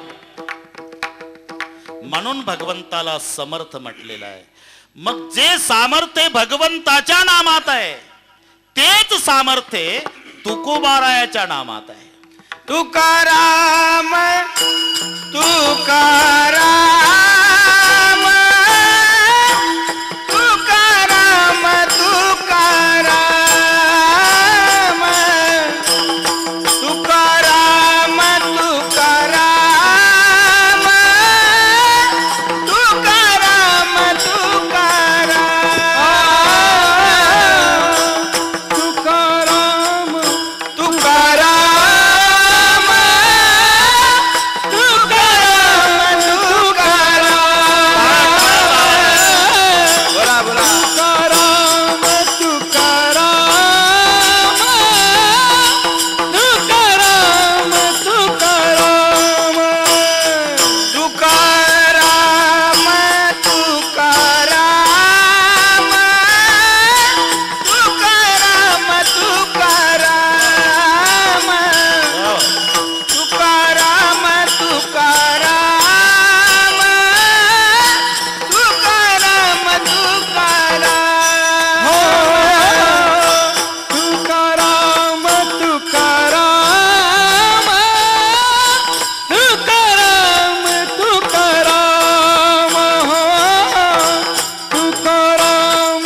म्हणून भगवंताला समर्थ म्हटलेलं आहे. मग जे सामर्थ्य भगवंताच्या नामात आहे, तेच सामर्थ्य तुकोबारायाच्या नामात आहे. तुकाराम तुकाराम तुकाराम तुकाराम तुकाराम तुकाराम तुकाराम तुकाराम तुकाराम तुकाराम बोला बोला. तुकाराम तुकाराम तुकाराम तुकाराम. तुकाराम तुकाराम तुकाराम तुकाराम तुकाराम तुकाराम तुकाराम तुकाराम तुकाराम तुकाराम तुकाराम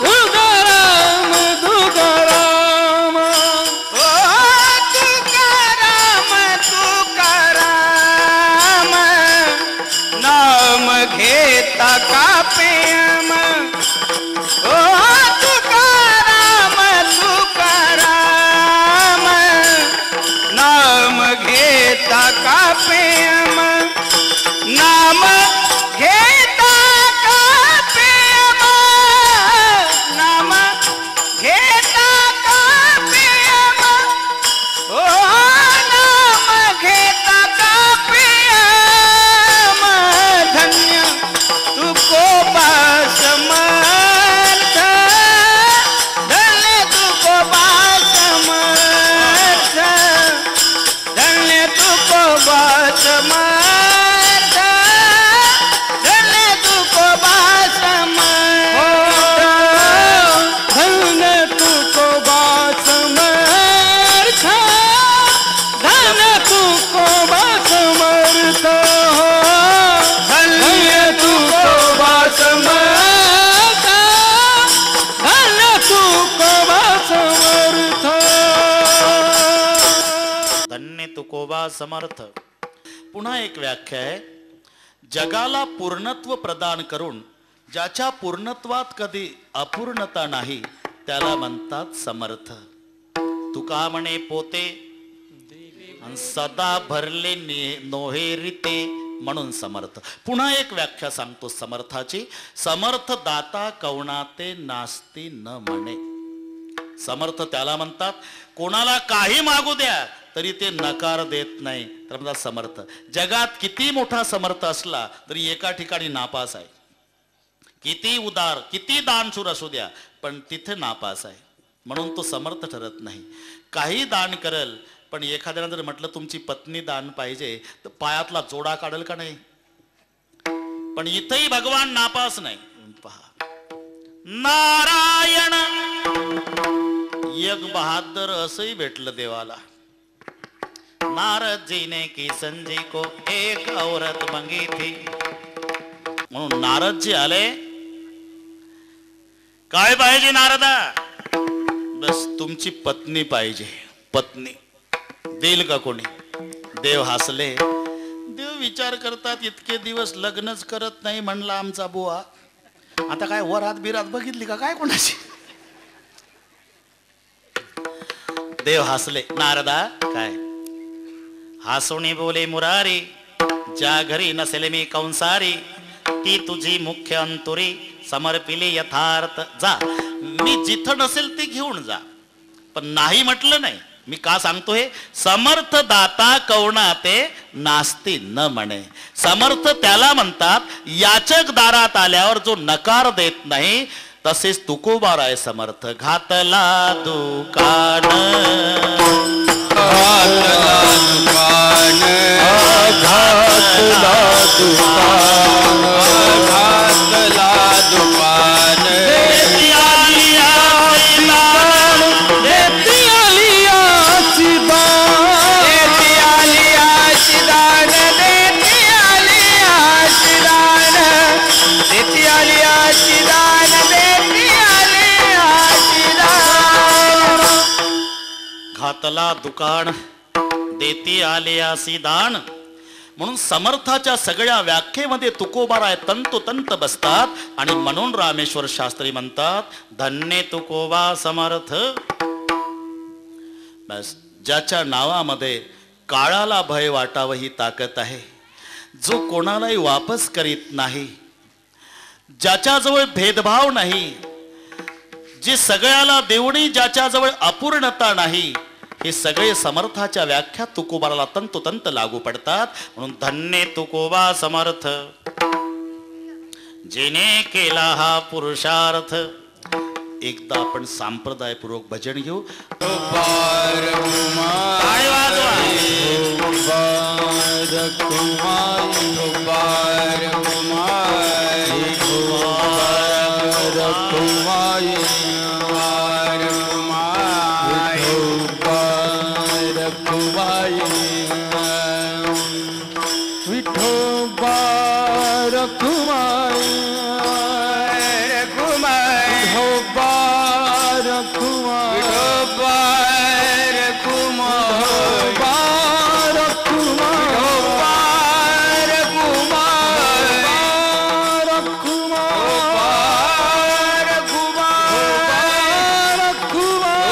तुकाराम तुकाराम ओ तुकाराम तुकाराम नाम घेता का प्रेम. ओ तुकाराम तुकाराम नाम घेता का प्रेम. नाम घेता का प्रेम. नाम घेता का प्रेम. ओ नाम घेता का प्रेम. धन्य तुको समर्थ. पुन्हा एक व्याख्या आहे, जगाला पूर्णत्व प्रदान करून ज्याच्या पूर्णत्वात कधी अपूर्णता नाही त्याला म्हणतात समर्थ. तुका म्हणे पोते सदा भरले नोहेरिते म्हणून समर्थ. पुन्हा एक व्याख्या सांगतो समर्थाची, समर्थ दाता कवणाते नास्ती न म्हणे. समर्थ त्याला म्हणतात कोणाला काही मागू द्या तरी ते नकार देत नाही, तर म्हणतात समर्थ. जगात किती मोठा समर्थ असला तरी एका ठिकाणी नापास आहे. किती उदार किती दानशूर असू द्या पण तिथे नापास आहे, म्हणून तो समर्थ ठरत नाही. काही दान करल पण एखाद्याने जर म्हटलं तुमची पत्नी दान पाहिजे तर पायातला जोडा काढल का नाही. पण इथेही भगवान नापास नाही. पहा, नारायण एक बहादर असंही भेटलं देवाला. नारद जी ने की संजी को एक औरत मंगी थी. म्हणून नारद जी आले, काय पाहिजे नारदा? बस तुमची पत्नी पाहिजे. पत्नी देईल का कोणी? देव हसले. देव विचार करतात इतके दिवस लग्नच करत नाही म्हणला आमचा बुवा, आता काय वरात बिरात बघितली का काय कोणाची? देव हसले. नारदा काय? हसुनी बोले मुरारी, ज्या घरी नसेल मी कंसारी, ती तुझी मुख्य अंतुरी समर्पिली यथार्थ. जा, मी जिथं नसेल ते घेऊन जा. पण नाही म्हटलं नाही. मी का सांगतो हे? समर्थ दाता कवणाते नास्ती न म्हणे. समर्थ त्याला म्हणतात याचक दारात आल्यावर जो नकार देत नाही. तसेच तुकोबार आहे समर्थ. घातला दुकान घातला दुकान घातला दुकान घातला दुकान देती आलियाची दान देती आलियाची दान देती आलियाची दान देती आलियाची दान देती आलियाची दान देती आलियाची दान. घातला दुकान देती आलियासी दान. म्हणून समर्थाच्या सगळ्या व्याख्येमध्ये तुकोबाराय तंतोतंत बसतात. आणि म्हणून रामेश्वर शास्त्री म्हणतात धन्य तुकोबा समर्थ. बस, ज्याच्या नावामध्ये काळाला भय वाटावं ही ताकद आहे, जो कोणालाही वापस करीत नाही, ज्याच्याजवळ भेदभाव नाही, जे सगळ्याला देवणी, ज्याच्याजवळ अपूर्णता नाही, हे सगळे समर्थाच्या व्याख्या तुकोबाला तंतोतंत लागू पडतात. म्हणून धन्य तुकोबा समर्थ, जेने केला हा पुरुषार्थ. एकदा आपण संप्रदायपूर्वक भजन घेऊ. बार टाळी वाजवा. बार कुमारी बार कुमारी बार कुमारी बार कुमारी बार कुमारी विठोबार कुमारी विठोबार कुमारी बार कुमारी बार कुमारी बार कुमारी बार कुमारी बार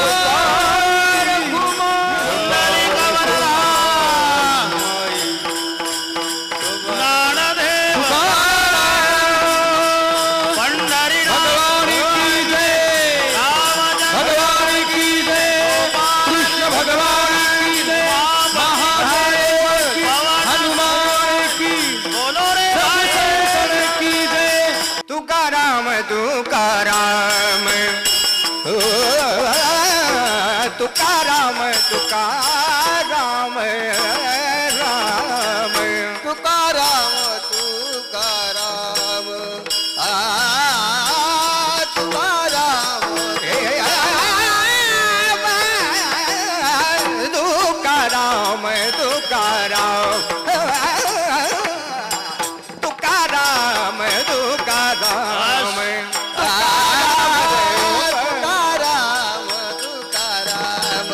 तुकाराम तुकाराम तुकाराम राम तुकाराम तुकाराम तुकाराम तुकाराम तुकाराम तुकाराम तुकाराम तुकाराम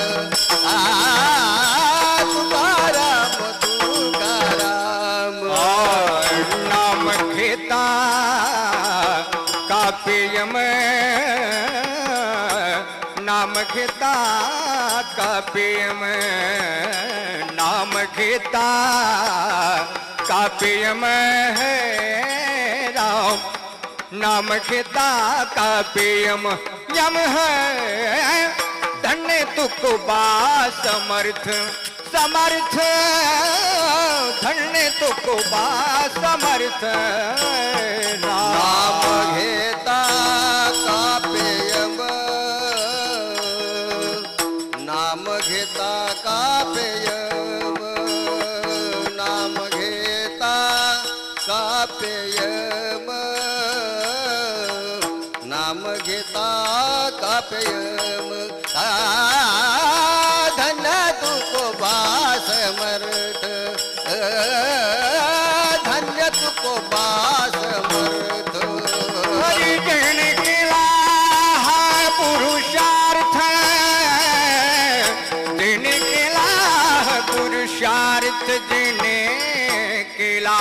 पेयम नाम घेता का पेयम नाम घेता का पेयम है राम नाम घेता का पेयम यम है धन्य तुकोबा समर्थ समर्थ धन्य तुकोबा समर्थ नाम घेता का पेयम नाम घेता का पेयम नाम घेता का पेयम नाम घेता का पेयम धन्य तुकोबा समर्थ धन्य तुकोबा समर्थ हरिजन केला हा पुरुषार्थ जिने केला हा पुरुषार्थ जिने केला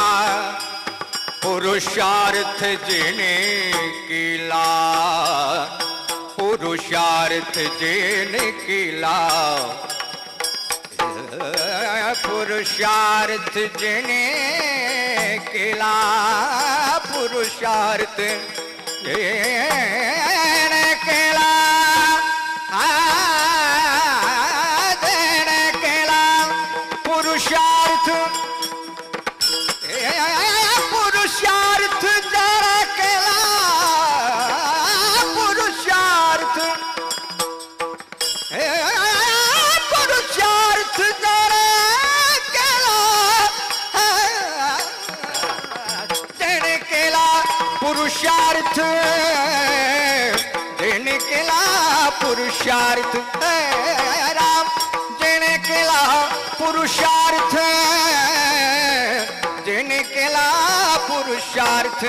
पुरुषार्थ जिने केला पुरुषार्थ जिने केला पुरुषार्थ जिने केला पुरुषार्थ जिने केला जिने केला पुरुषार्थ पुरुषार्थ जरा केला पुरुषार्थ पुरुषार्थ जरा केला जिने केला पुरुषार्थ जिने केला पुरुषार्थ राम जिने केला पुरुषार्थ जिने केला पुरुषार्थ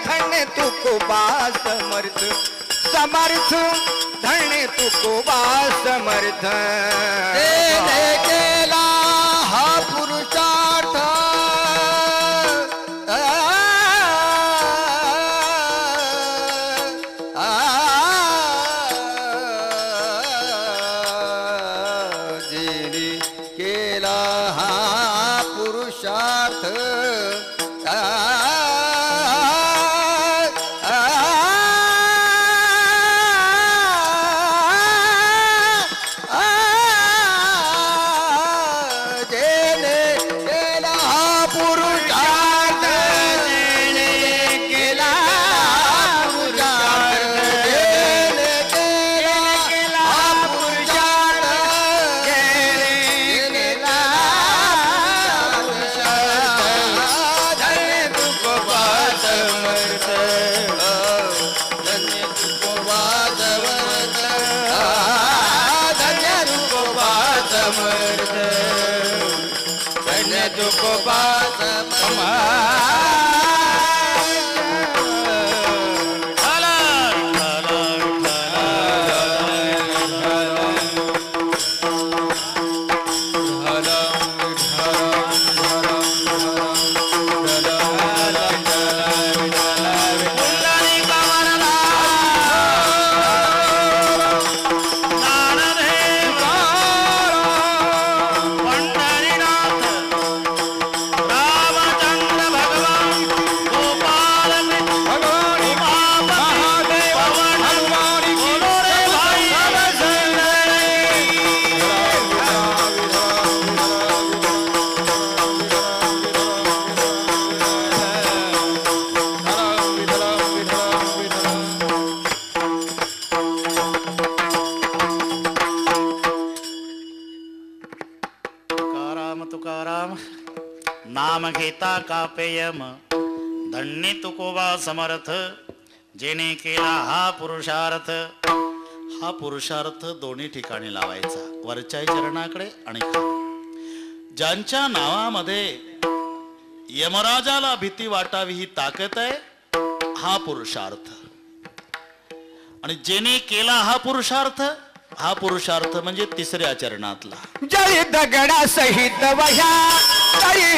धन्य तुकोबा समर्थ समर्थ धन्य तुकोबा समर्थ जिने केला हा पुरुषार्थ जिने केला हा पुरुषार्थ नाम घेता का पेयम धन्य तुकोबा समर्थ जेने केला हा पुरुषार्थ. हा पुरुषार्थ दोन्ही ठिकाणी लावायचा, वरच्या चरणाकडे आणि खाली. ज्यांच्या नावामध्ये यमराजाला भीती वाटावी ही ताकद आहे, हा पुरुषार्थ. आणि जेने केला हा पुरुषार्थ, हा पुरुषार्थ म्हणजे तिसऱ्या चरणातला. जळी दगडा सहित वह्या, जळी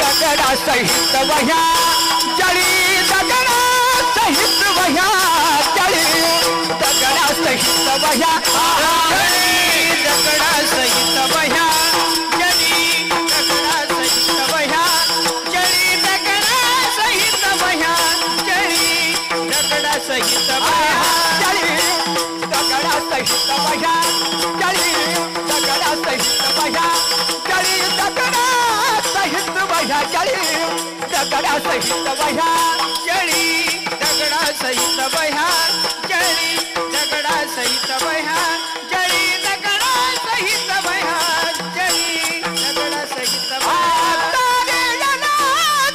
दगडा सहित वह्या, जळी दगडा जळी दगडा सहित वह्या जळी दगडा सहित वह्या जळी दगडा सहित वह्या जळी दगडा सहित वह्या जळी दगडा सहित वह्या जळी दगडा सहित वह्या जळी दगडा सहित वह्या जळी दगडा सहित वह्या जळी दगडा सहित वह्या जळी दगडा सहित वह्या जळी दगडा सहित वह्या जळी दगडा सहित वह्या तारे जला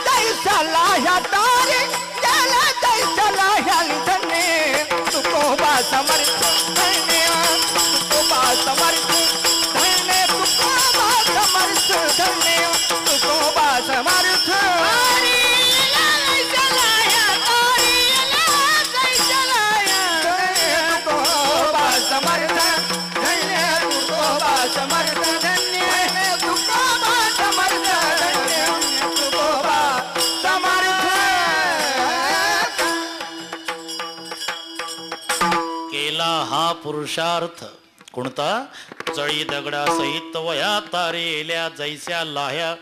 दैसला ह्या तारे जला दैसला ह्या धन्य तुकोबा समर्थ धन्य तुकोबा समर्थ धन्य तुकोबा समर्थ धन्य तुकोबा समर्थ समर्थ धन्य तुकोबा समर्थ धन्य तुकोबा समर्थ धन्य तुकोबा समर्थ. केला हा पुरुषार्थ कोणता? जळी दगडा सहित वया तारे येल्या जैस्या लाह्या.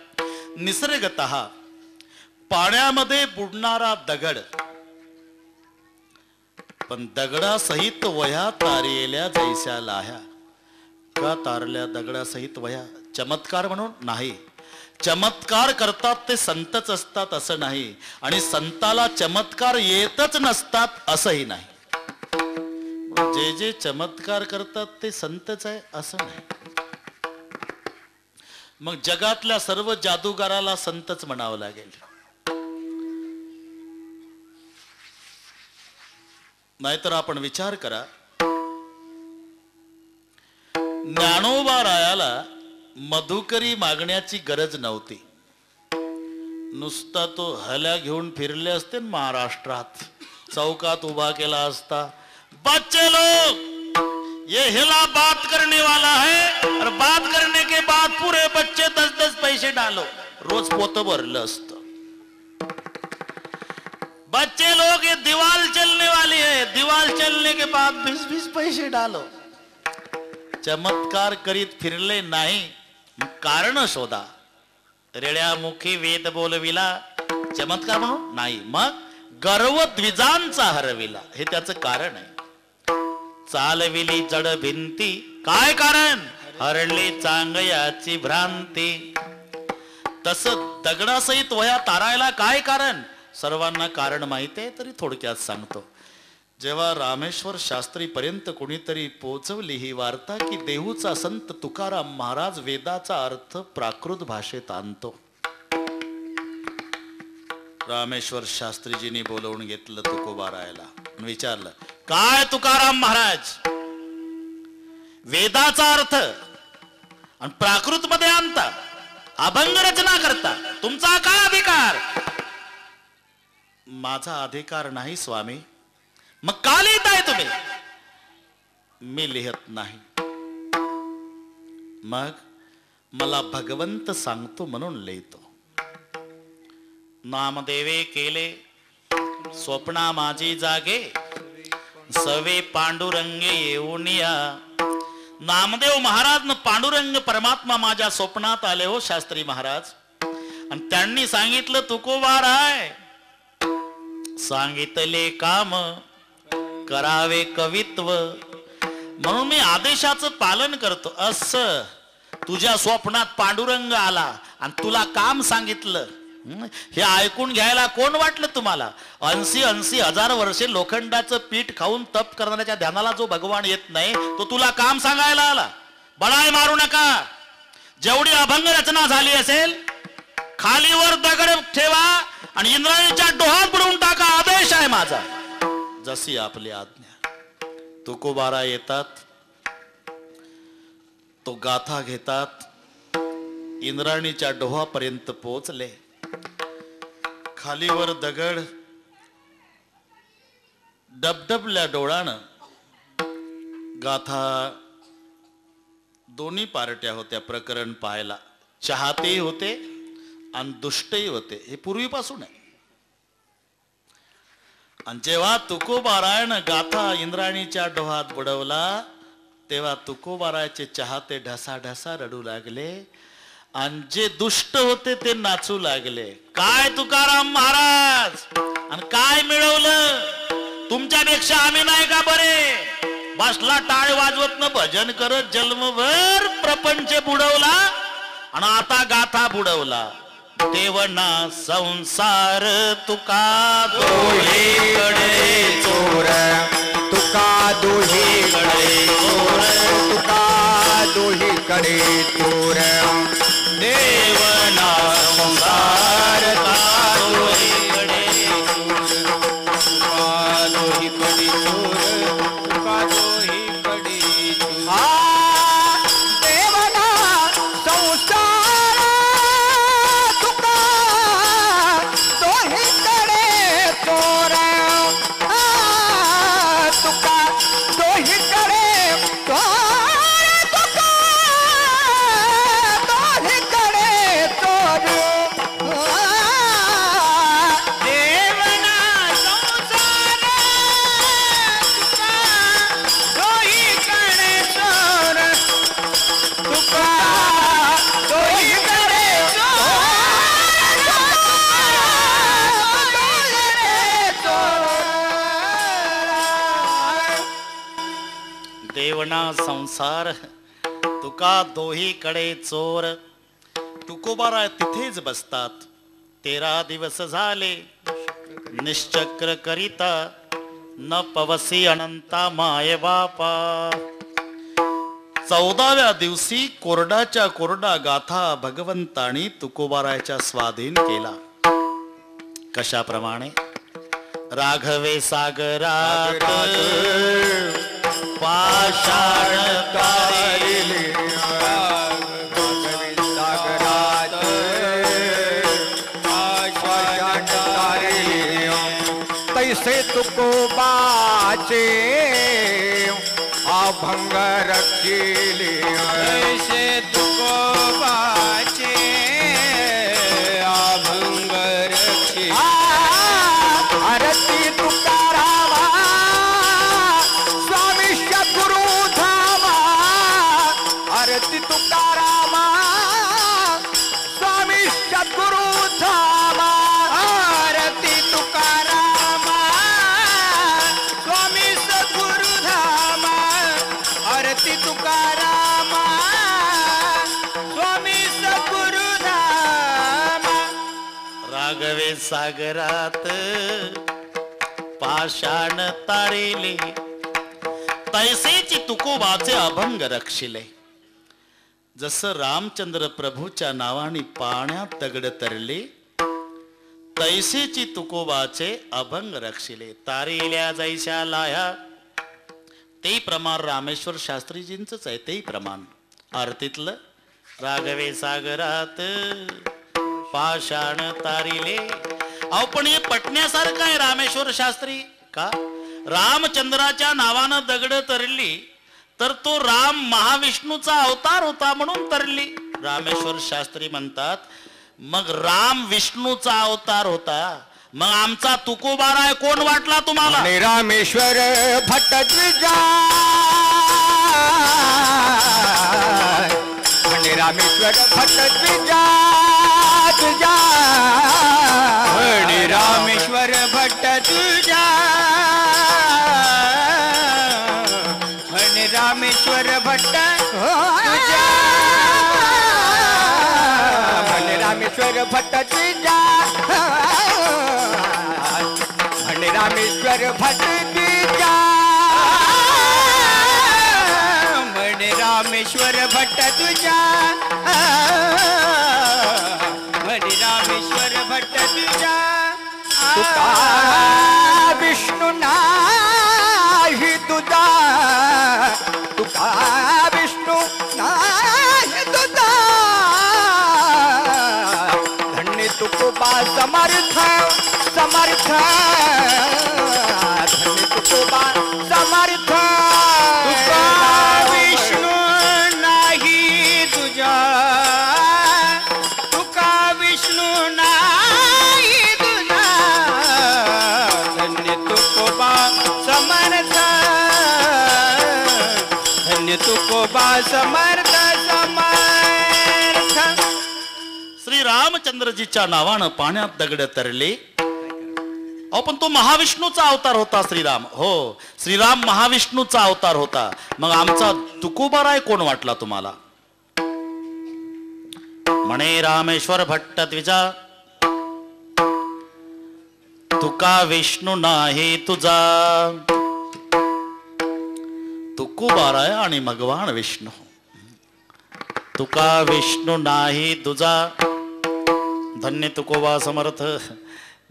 निसर्गतः पाण्यामध्ये बुडणारा दगड, पण दगडासहित वह्या तारेल्या जैस्या लाह्या. का तारल्या दगडासहित वह्या? चमत्कार म्हणून नाही. चमत्कार करतात ते संतच असतात असं नाही, आणि संताला चमत्कार येतच नसतात असंही नाही. जे जे चमत्कार करतात ते संतच आहे असं नाही. मग जगातल्या सर्व जादूगाराला संतच म्हणावं लागेल. नाहीतर आपण विचार करा, ज्ञानोबा रायाला मधुकरी मागण्याची गरज नव्हती. नुसता तो हल्या घेऊन फिरले असते महाराष्ट्रात, चौकात उभा केला असता, बच्चे लोग ये हिला बात करने वाला है और बात करने के बाद पूरे बच्चे 10-10 पैसे डालो, रोज पोत भरलं असतं. बच्चे लोग ये दीवार चलने वाली है, दीवार चलने के बाद 20-20 पैसे डालो. चमत्कार करीत फिरले नाही, कारण शोधा. रेड्यामुखी वेद बोलविला, चमत्कार म्हणून नाही. मग गर्व द्विजांचा हरविला, हे त्याचं कारण आहे. चालविली जड भिंती, काय कारण? हरली चांगयाची भ्रांती. तस दगडासहित वह्या तारायला काय कारण? सर्वांना कारण माहिती आहे, तरी थोडक्यात सांगतो. जेव्हा रामेश्वर शास्त्री पर्यंत कोणीतरी पोहोचवली ही वार्ता की देहूचा संत तुकाराम महाराज वेदाचा अर्थ प्राकृत भाषेत आणतो, रामेश्वर शास्त्रीजींनी बोलवून घेतलं तुकोबा रायाला, विचारलं, काय तुकाराम महाराज, वेदाचा अर्थ आणि प्राकृत मध्ये आणता, अभंग रचना करता, तुमचा काय अधिकार? माझा अधिकार नाही स्वामी. मग का लिहिताय तुम्ही? मी लिहत नाही. मग मला भगवंत सांगतो म्हणून लिहितो. नामदेवे केले स्वप्ना माझी जागे, सवे पांडुरंगे येऊन या. नामदेव महाराज पांडुरंग परमात्मा माझ्या स्वप्नात आले हो शास्त्री महाराज, आणि त्यांनी सांगितलं तुकोबा राय, सांगितले काम करावे कवित्व, म्हणून मी आदेशाचं पालन करतो. असं तुझ्या स्वप्नात पांडुरंग आला आणि तुला काम सांगितलं, हे ऐकून घ्यायला कोण वाटलं तुम्हाला? 80 हजार वर्षे लोखंडाचं पीठ खाऊन तप करणाऱ्याच्या ध्यानाला जो भगवान येत नाही, तो तुला काम सांगायला आला? बळाय मारू नका. जेवढी अभंग रचना झाली असेल, खालीवर दगड ठेवा आणि इंद्रायणीच्या डोहात बुडवून टाका, आदेश आहे माझा. जशी आपली आज्ञा. तुकोबारा येतात, तो गाथा घेतात, इंद्रायणीच्या डोहापर्यंत पोहोचले. खालीवर दगड डबडबल्या डोळानं. गाथा दोन्ही पार्ट्या होत्या प्रकरण पाहायला, चाहतेही होते आणि दुष्टही होते. हे पूर्वीपासून आहे. आणि जेव्हा तुकोबारायण गाथा इंद्रायणीच्या डोहात बुडवला, तेव्हा तुकोबाराचे चाहते ढसा ढसा रडू लागले आणि जे दुष्ट होते ते नाचू लागले. काय तुकाराम महाराज आणि काय मिळवलं, तुमच्यापेक्षा आम्ही नाही का बरे. बसला टाळ वाजवत न भजन करत जन्मभर प्रपंच बुडवला आणि आता गाथा बुडवला. देवना संसार तुका दोहीकडे चोर तुका दोहीकडे चोर तुका दोहीकडे चोर देवना संसार तुका दोहीकडे तुका दोहीकडे चोर तुका दोहीकडे चोर. देवना संसार तुका दोहीकडे चोर तुका दोहीकडे चोर तुका दोहीकडे चोर. देवना संसार तुका दोहीकडे चोर तुका दोहीकडे देवना संसार तुका दोहीकडे चोर. तुकोबारा तिथेच बसतात. 13 दिवस झाले निश्चक्र करिता न पवसी अनंता माये बापा. 14व्या दिवशी कोरडाच्या कोरडा गाथा भगवंतानी तुकोबाराच्या स्वाधीन केला. कशाप्रमाणे, राघवे सागरात पाषाण तारिले सागरात पाषाण तारिले तैसे तुकोबाचे अभंग रखिले. तैसे तुकोबाचे अभंग रखिले. आरती तुकारामा स्वामी सद्गुरु धामा. आरती तुकारामा स्वामी सद्गुरु धामा. आरती तुकारामा स्वामी सद्गुरु धामा. आरती तुकारामा स्वामी सद्गुरु धामा. राघवे सागरात पाषाण तारिले तैसेची तुकोबाचे अभंग रक्षिले. जसं रामचंद्र प्रभूच्या नावाने पाण्यात दगड तरले तैसेची तुकोबाचे अभंग रक्षिले. तारिल्या जैशा लाया ते प्रमाण रामेश्वर शास्त्रीजींचंच आहे. ते प्रमाण आरतीतलं राघवे सागरात पाषाण तारिले. अहो पण हे पटण्यासारखं आहे रामेश्वर शास्त्री का. रामचंद्राच्या नावानं दगड तरली तर तो राम महाविष्णूचा अवतार होता म्हणून तरली. रामेश्वर शास्त्री म्हणतात मग राम विष्णूचा अवतार होता, मग आमचा तुकोबारा कोण वाटला तुम्हाला. रामेश्वर भट्ट द्विजा रामेश्वर भट्ट द्विजा तुझा रामेश्वर भट्ट तुझा रामेश्वर भट्ट तुझा रामेश्वर भट्ट तुझा रामेश्वर भट्ट तुझा रामेश्वर भट्ट तुझा रामेश्वर भट्ट तुझा. तुका विष्णू नाही तुझा. तुका विष्णू नाही तुझा. धन्य तुकोबा समर्थ समर्थ. धन्य तुकोबा समर्थ. तुका विष्णू नाही तुझा. तुका विष्णू नाही तुझा. धन्य तुकोबा समर्थ. धन्य कृपा समर्थ समर्थ. श्री रामचंद्रजीच्या नावानं पाण्यात दगड तरले. अहो पण तो महाविष्णूचा अवतार होता श्रीराम. हो, श्रीराम महाविष्णूचा अवतार होता. मग आमचा तुकोबाराय कोण वाटला तुम्हाला? म्हणे रामेश्वर भट्ट द्विजा, तुका विष्णू नाही तुझा. तुकोबाराय आणि भगवान विष्णू. तुका विष्णू नाही तुझा, धन्य तुकोबा समर्थ,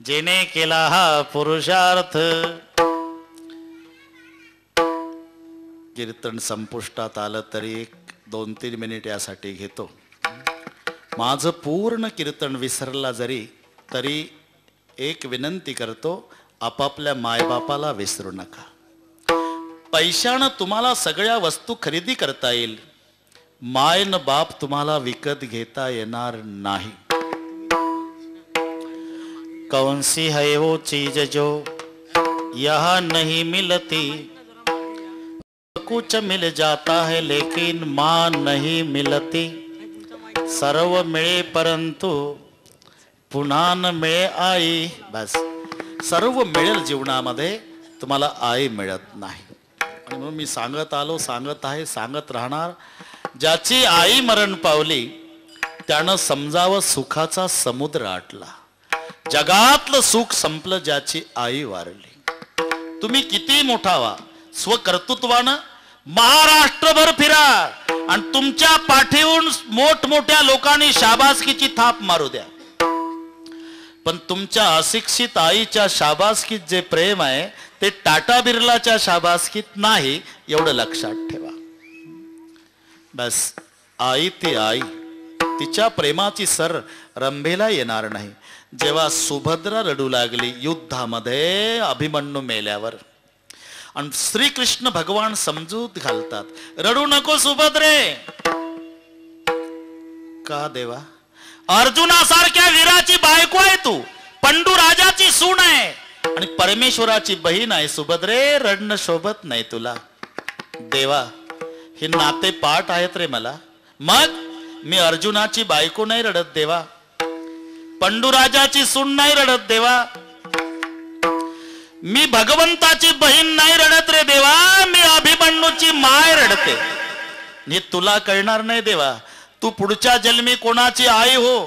जेने केला हा पुरुषार्थ. कीर्तन संपुष्टात आलं तरी 2-3 मिनिट यासाठी घेतो. माझं पूर्ण कीर्तन विसरला जरी तरी एक विनंती करतो, आपापल्या मायबापाला विसरू नका. पैशानं तुम्हाला सगळ्या वस्तू खरेदी करता येईल, माय न बाप तुम्हाला विकत घेता येणार नाही. कौन सी है वो चीज जो यहाँ नहीं मिलती, कुछ मिल जाता है लेकिन माँ नहीं मिलती. सर्व मिळे परंतु पुन्हा न मिळे आई. बस, सर्व मिळेल जीवनामध्ये, तुम्हाला आई मिळत नाही. आणि म्हणून मी सांगत आलो, सांगत आहे, सांगत राहणार. ज्याची आई मरण पावली त्यानं समजावं सुखाचा समुद्र आटला. जगातलं सुख संपलं ज्याची आई वारली. तुम्ही किती मोठा व्हा, स्वकर्तृत्वानं महाराष्ट्रभर फिरा आणि तुमच्या पाठीहून मोठमोठ्या लोकांनी शाबासकीची थाप मारू द्या, पण तुमच्या अशिक्षित आईच्या शाबासकीत जे प्रेम आहे ते टाटा बिर्लाच्या शाबासकीत नाही, एवढं लक्षात ठेवा. बस, आई ती आई, तिच्या प्रेमाची सर रंभेला येणार नाही. जेव्हा सुभद्रा रडू लागली युद्धामध्ये अभिमन्यू मेल्यावर, आणि श्रीकृष्ण भगवान समजूत घालतात, रडू नको सुभद्रे. का देवा? अर्जुनासारख्या वीराची बायको आहे तू, पंडू राजाची सून आहे आणि परमेश्वराची बहीण आहे. सुभद्रे, रडणं शोभत नाही तुला. देवा, हे नाते पाठ आहेत रे मला. मग मी अर्जुनाची बायको नाही रडत देवा, पंडूराजाची सून नाही रडत देवा, मी भगवंताची बहीण नाही रडत रे देवा, मी अभिमन्यूची माय रडते. हे तुला कळणार नाही देवा. तू पुढच्या जन्मी कोणाची आई हो,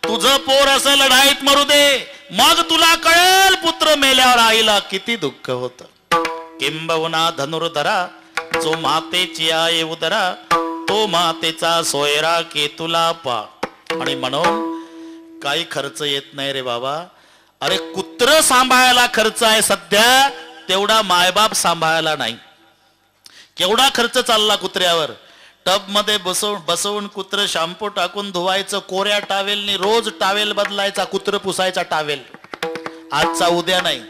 तुझं पोर असं लढाईत मरू दे, मग तुला कळेल पुत्र मेल्यावर आईला किती दुःख होत. किंबहुना धनुर्धरा, जो मातेची आई उदरा, तो मातेचा सोयरा केतुला पा. आणि म्हणून काही खर्च येत नाही रे बाबा. अरे कुत्र सांभाळायला खर्च आहे सध्या, तेवढा मायबाप सांभाळायला नाही. केवढा खर्च चालला कुत्र्यावर. टब मध्ये बसवून कुत्र शॅम्पू टाकून धुवायचं, कोऱ्या टावेलनी रोज टावेल बदलायचा, कुत्र पुसायचा टावेल, आजचा उद्या नाही.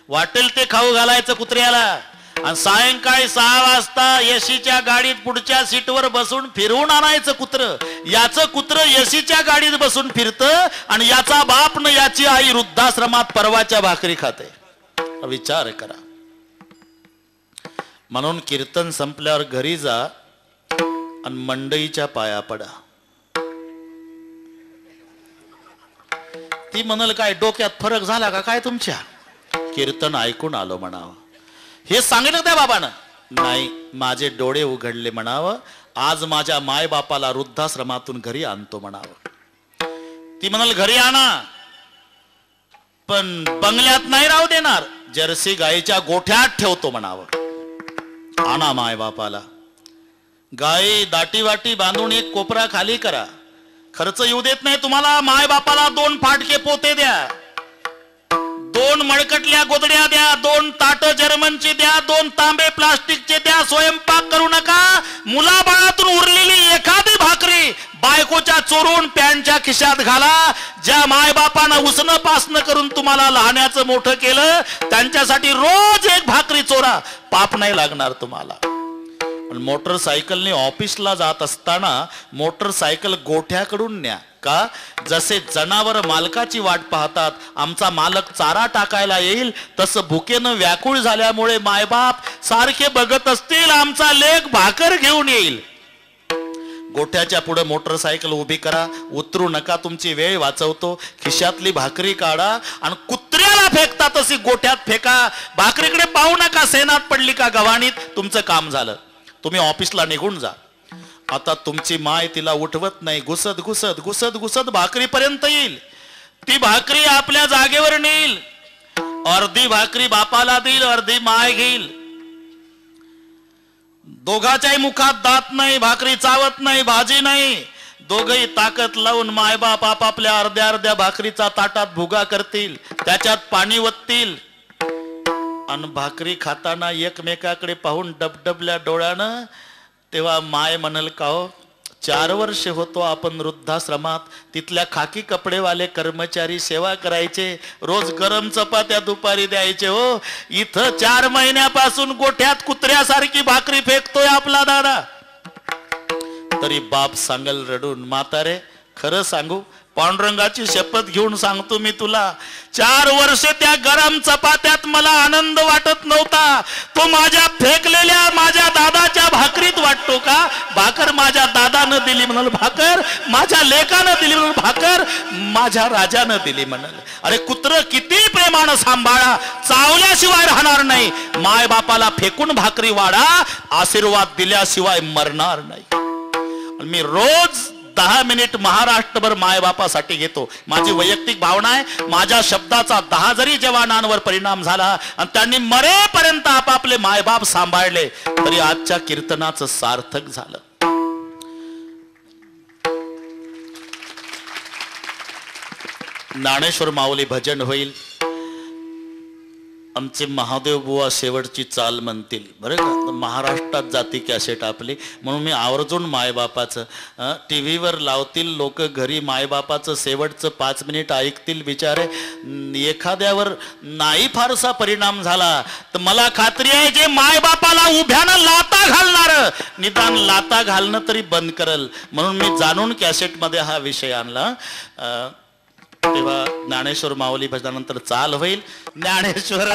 वाटेल ते खाऊ घालायचं कुत्र्याला, आणि सायंकाळी 6 वाजता एसीच्या गाडीत पुढच्या सीटवर बसून फिरवून आणायचं कुत्र. याचं कुत्र एसीच्या गाडीत बसून फिरतं आणि याचा बाप न याची आई वृद्धाश्रमात परवाच्या भाकरी खाते. विचार करा. म्हणून कीर्तन संपल्यावर घरी जा आणि मंडईच्या पाया पडा. ती म्हणाल काय डोक्यात फरक झाला का काय तुमच्या? कीर्तन ऐकून आलो म्हणावं. हे सांगितलं त्या बाबानं? नाही, माझे डोळे उघडले म्हणावं. आज माझ्या माय बापाला वृद्धाश्रमातून घरी आणतो म्हणावं. ती म्हणाल घरी आणा, पण बंगल्यात नाही राहू देणार, जर्सी गायीच्या गोठ्यात ठेवतो म्हणावं. आणा माय बापाला. गाई दाटी वाटी बांधून एक कोपरा खाली करा. खर्च येऊ देत नाही तुम्हाला. माय बापाला 2 फाटके पोते द्या, 2 मळकटल्या गोदड्या द्या, 2 ताट जर्मनची द्या, 2 तांबे प्लास्टिकचे द्या. स्वयंपाक करू नका. मुलाबाळातून उरलेली एखादी भाकरी बायकोच्या चोरून पॅन्टच्या खिशात घाला. ज्या मायबापानं उसनं पासनं करून तुम्हाला लहानाचं मोठं केलं त्यांच्यासाठी रोज एक भाकरी चोरा. पाप नाही लागणार तुम्हाला. आणि मोटरसायकलने ऑफिसला जात असताना मोटरसायकल गोठ्याकडून न्या. का? जसे जनावर मालकाची वाट पाहतात, आमचा मालक चारा टाकायला येईल, तसं भुकेनं व्याकुळ झाल्यामुळे मायबाप सारखे बघत असतील आमचा लेक भाकर घेऊन येईल. गोठ्याच्या पुढे मोटरसायकल उभी करा, उतरू नका, तुमची वेळ वाचवतो. खिशातली भाकरी काढा आणि कुत्र्याला फेकता तशी गोठ्यात फेका. भाकरीकडे पाहू नका, सेनात पडली का गव्हाणीत, तुमचं काम झालं. तुम्ही ऑफिसला निघून जा. आता तुमची माय तिला उठवत नाही, घुसत घुसत घुसत घुसत भाकरीपर्यंत येईल. ती भाकरी आपल्या जागेवर नेईल. अर्धी भाकरी बापाला देईल, अर्धी माय घेईल. दोघाच्याही मुखात दात नाही, भाकरी चावत नाही, भाजी नाही. दोघही ताकद लावून मायबाप आपापल्या अर्ध्या अर्ध्या भाकरीचा ताटात भुगा करतील, त्याच्यात पाणी वततील आणि भाकरी खाताना एकमेकाकडे पाहून डबडबल्या डोळ्यानं. तेव्हा माय म्हणल, का हो, 4 वर्ष होतो आपण वृद्धाश्रमात, तिथल्या खाकी कपडेवाले कर्मचारी सेवा करायचे, रोज गरम चपात्या दुपारी द्यायचे. हो, इथं 4 महिन्यापासून गोठ्यात कुत्र्यासारखी भाकरी फेकतोय आपला दादा. तरी बाप सांगल रडून, म्हातारे खरं सांगू, पांडुरंगाची शपथ घेऊन सांगतो मी तुला, 4 वर्ष त्या गरम चपात्यात मला आनंद वाटत नव्हता. तो माझ्या फेकलेल्या माझ्या दादाच्या भाकरीत वाटतो का? भाकर माझ्या दादानं दिली म्हणाल, भाकर माझ्या लेकानं दिली म्हणाल, भाकर माझ्या राजानं दिली म्हणाल. अरे कुत्र किती प्रेमानं सांभाळा, चावल्याशिवाय राहणार नाही. माय बापाला फेकून भाकरी वाढा, आशीर्वाद दिल्याशिवाय मरणार नाही. मी रोज 10 मिनिट महाराष्ट्रभर मायबापासाठी घेतो. माझी वैयक्तिक भावना आहे, माझ्या शब्दाचा 10 जरी जवानांवर परिणाम झाला आणि त्यांनी मरेपर्यंत आपापले मायबाप सांभाळले, तरी आजच्या कीर्तनाचं सार्थक झालं. ज्ञानेश्वर माऊली भजन होईल. आमचे महादेव बुवा शेवटची चाल म्हणतील बरं का. महाराष्ट्रात जाती कॅसेट आपली, म्हणून मी आवर्जून मायबापाचं TV वर लावतील लोक, घरी मायबापाचं शेवटचं 5 मिनिट ऐकतील. बिचारे एखाद्यावर नाही फारसा परिणाम झाला तर मला खात्री आहे जे मायबापाला उभ्यानं लाता घालणार, निदान लाता घालणं तरी बंद करल. म्हणून मी जाणून कॅसेटमध्ये हा विषय आणला. तेव्हा ज्ञानेश्वर माऊली भजनानंतर चाल होईल. ज्ञानेश्वर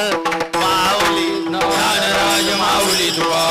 माऊली, ज्ञानराज माऊली तुका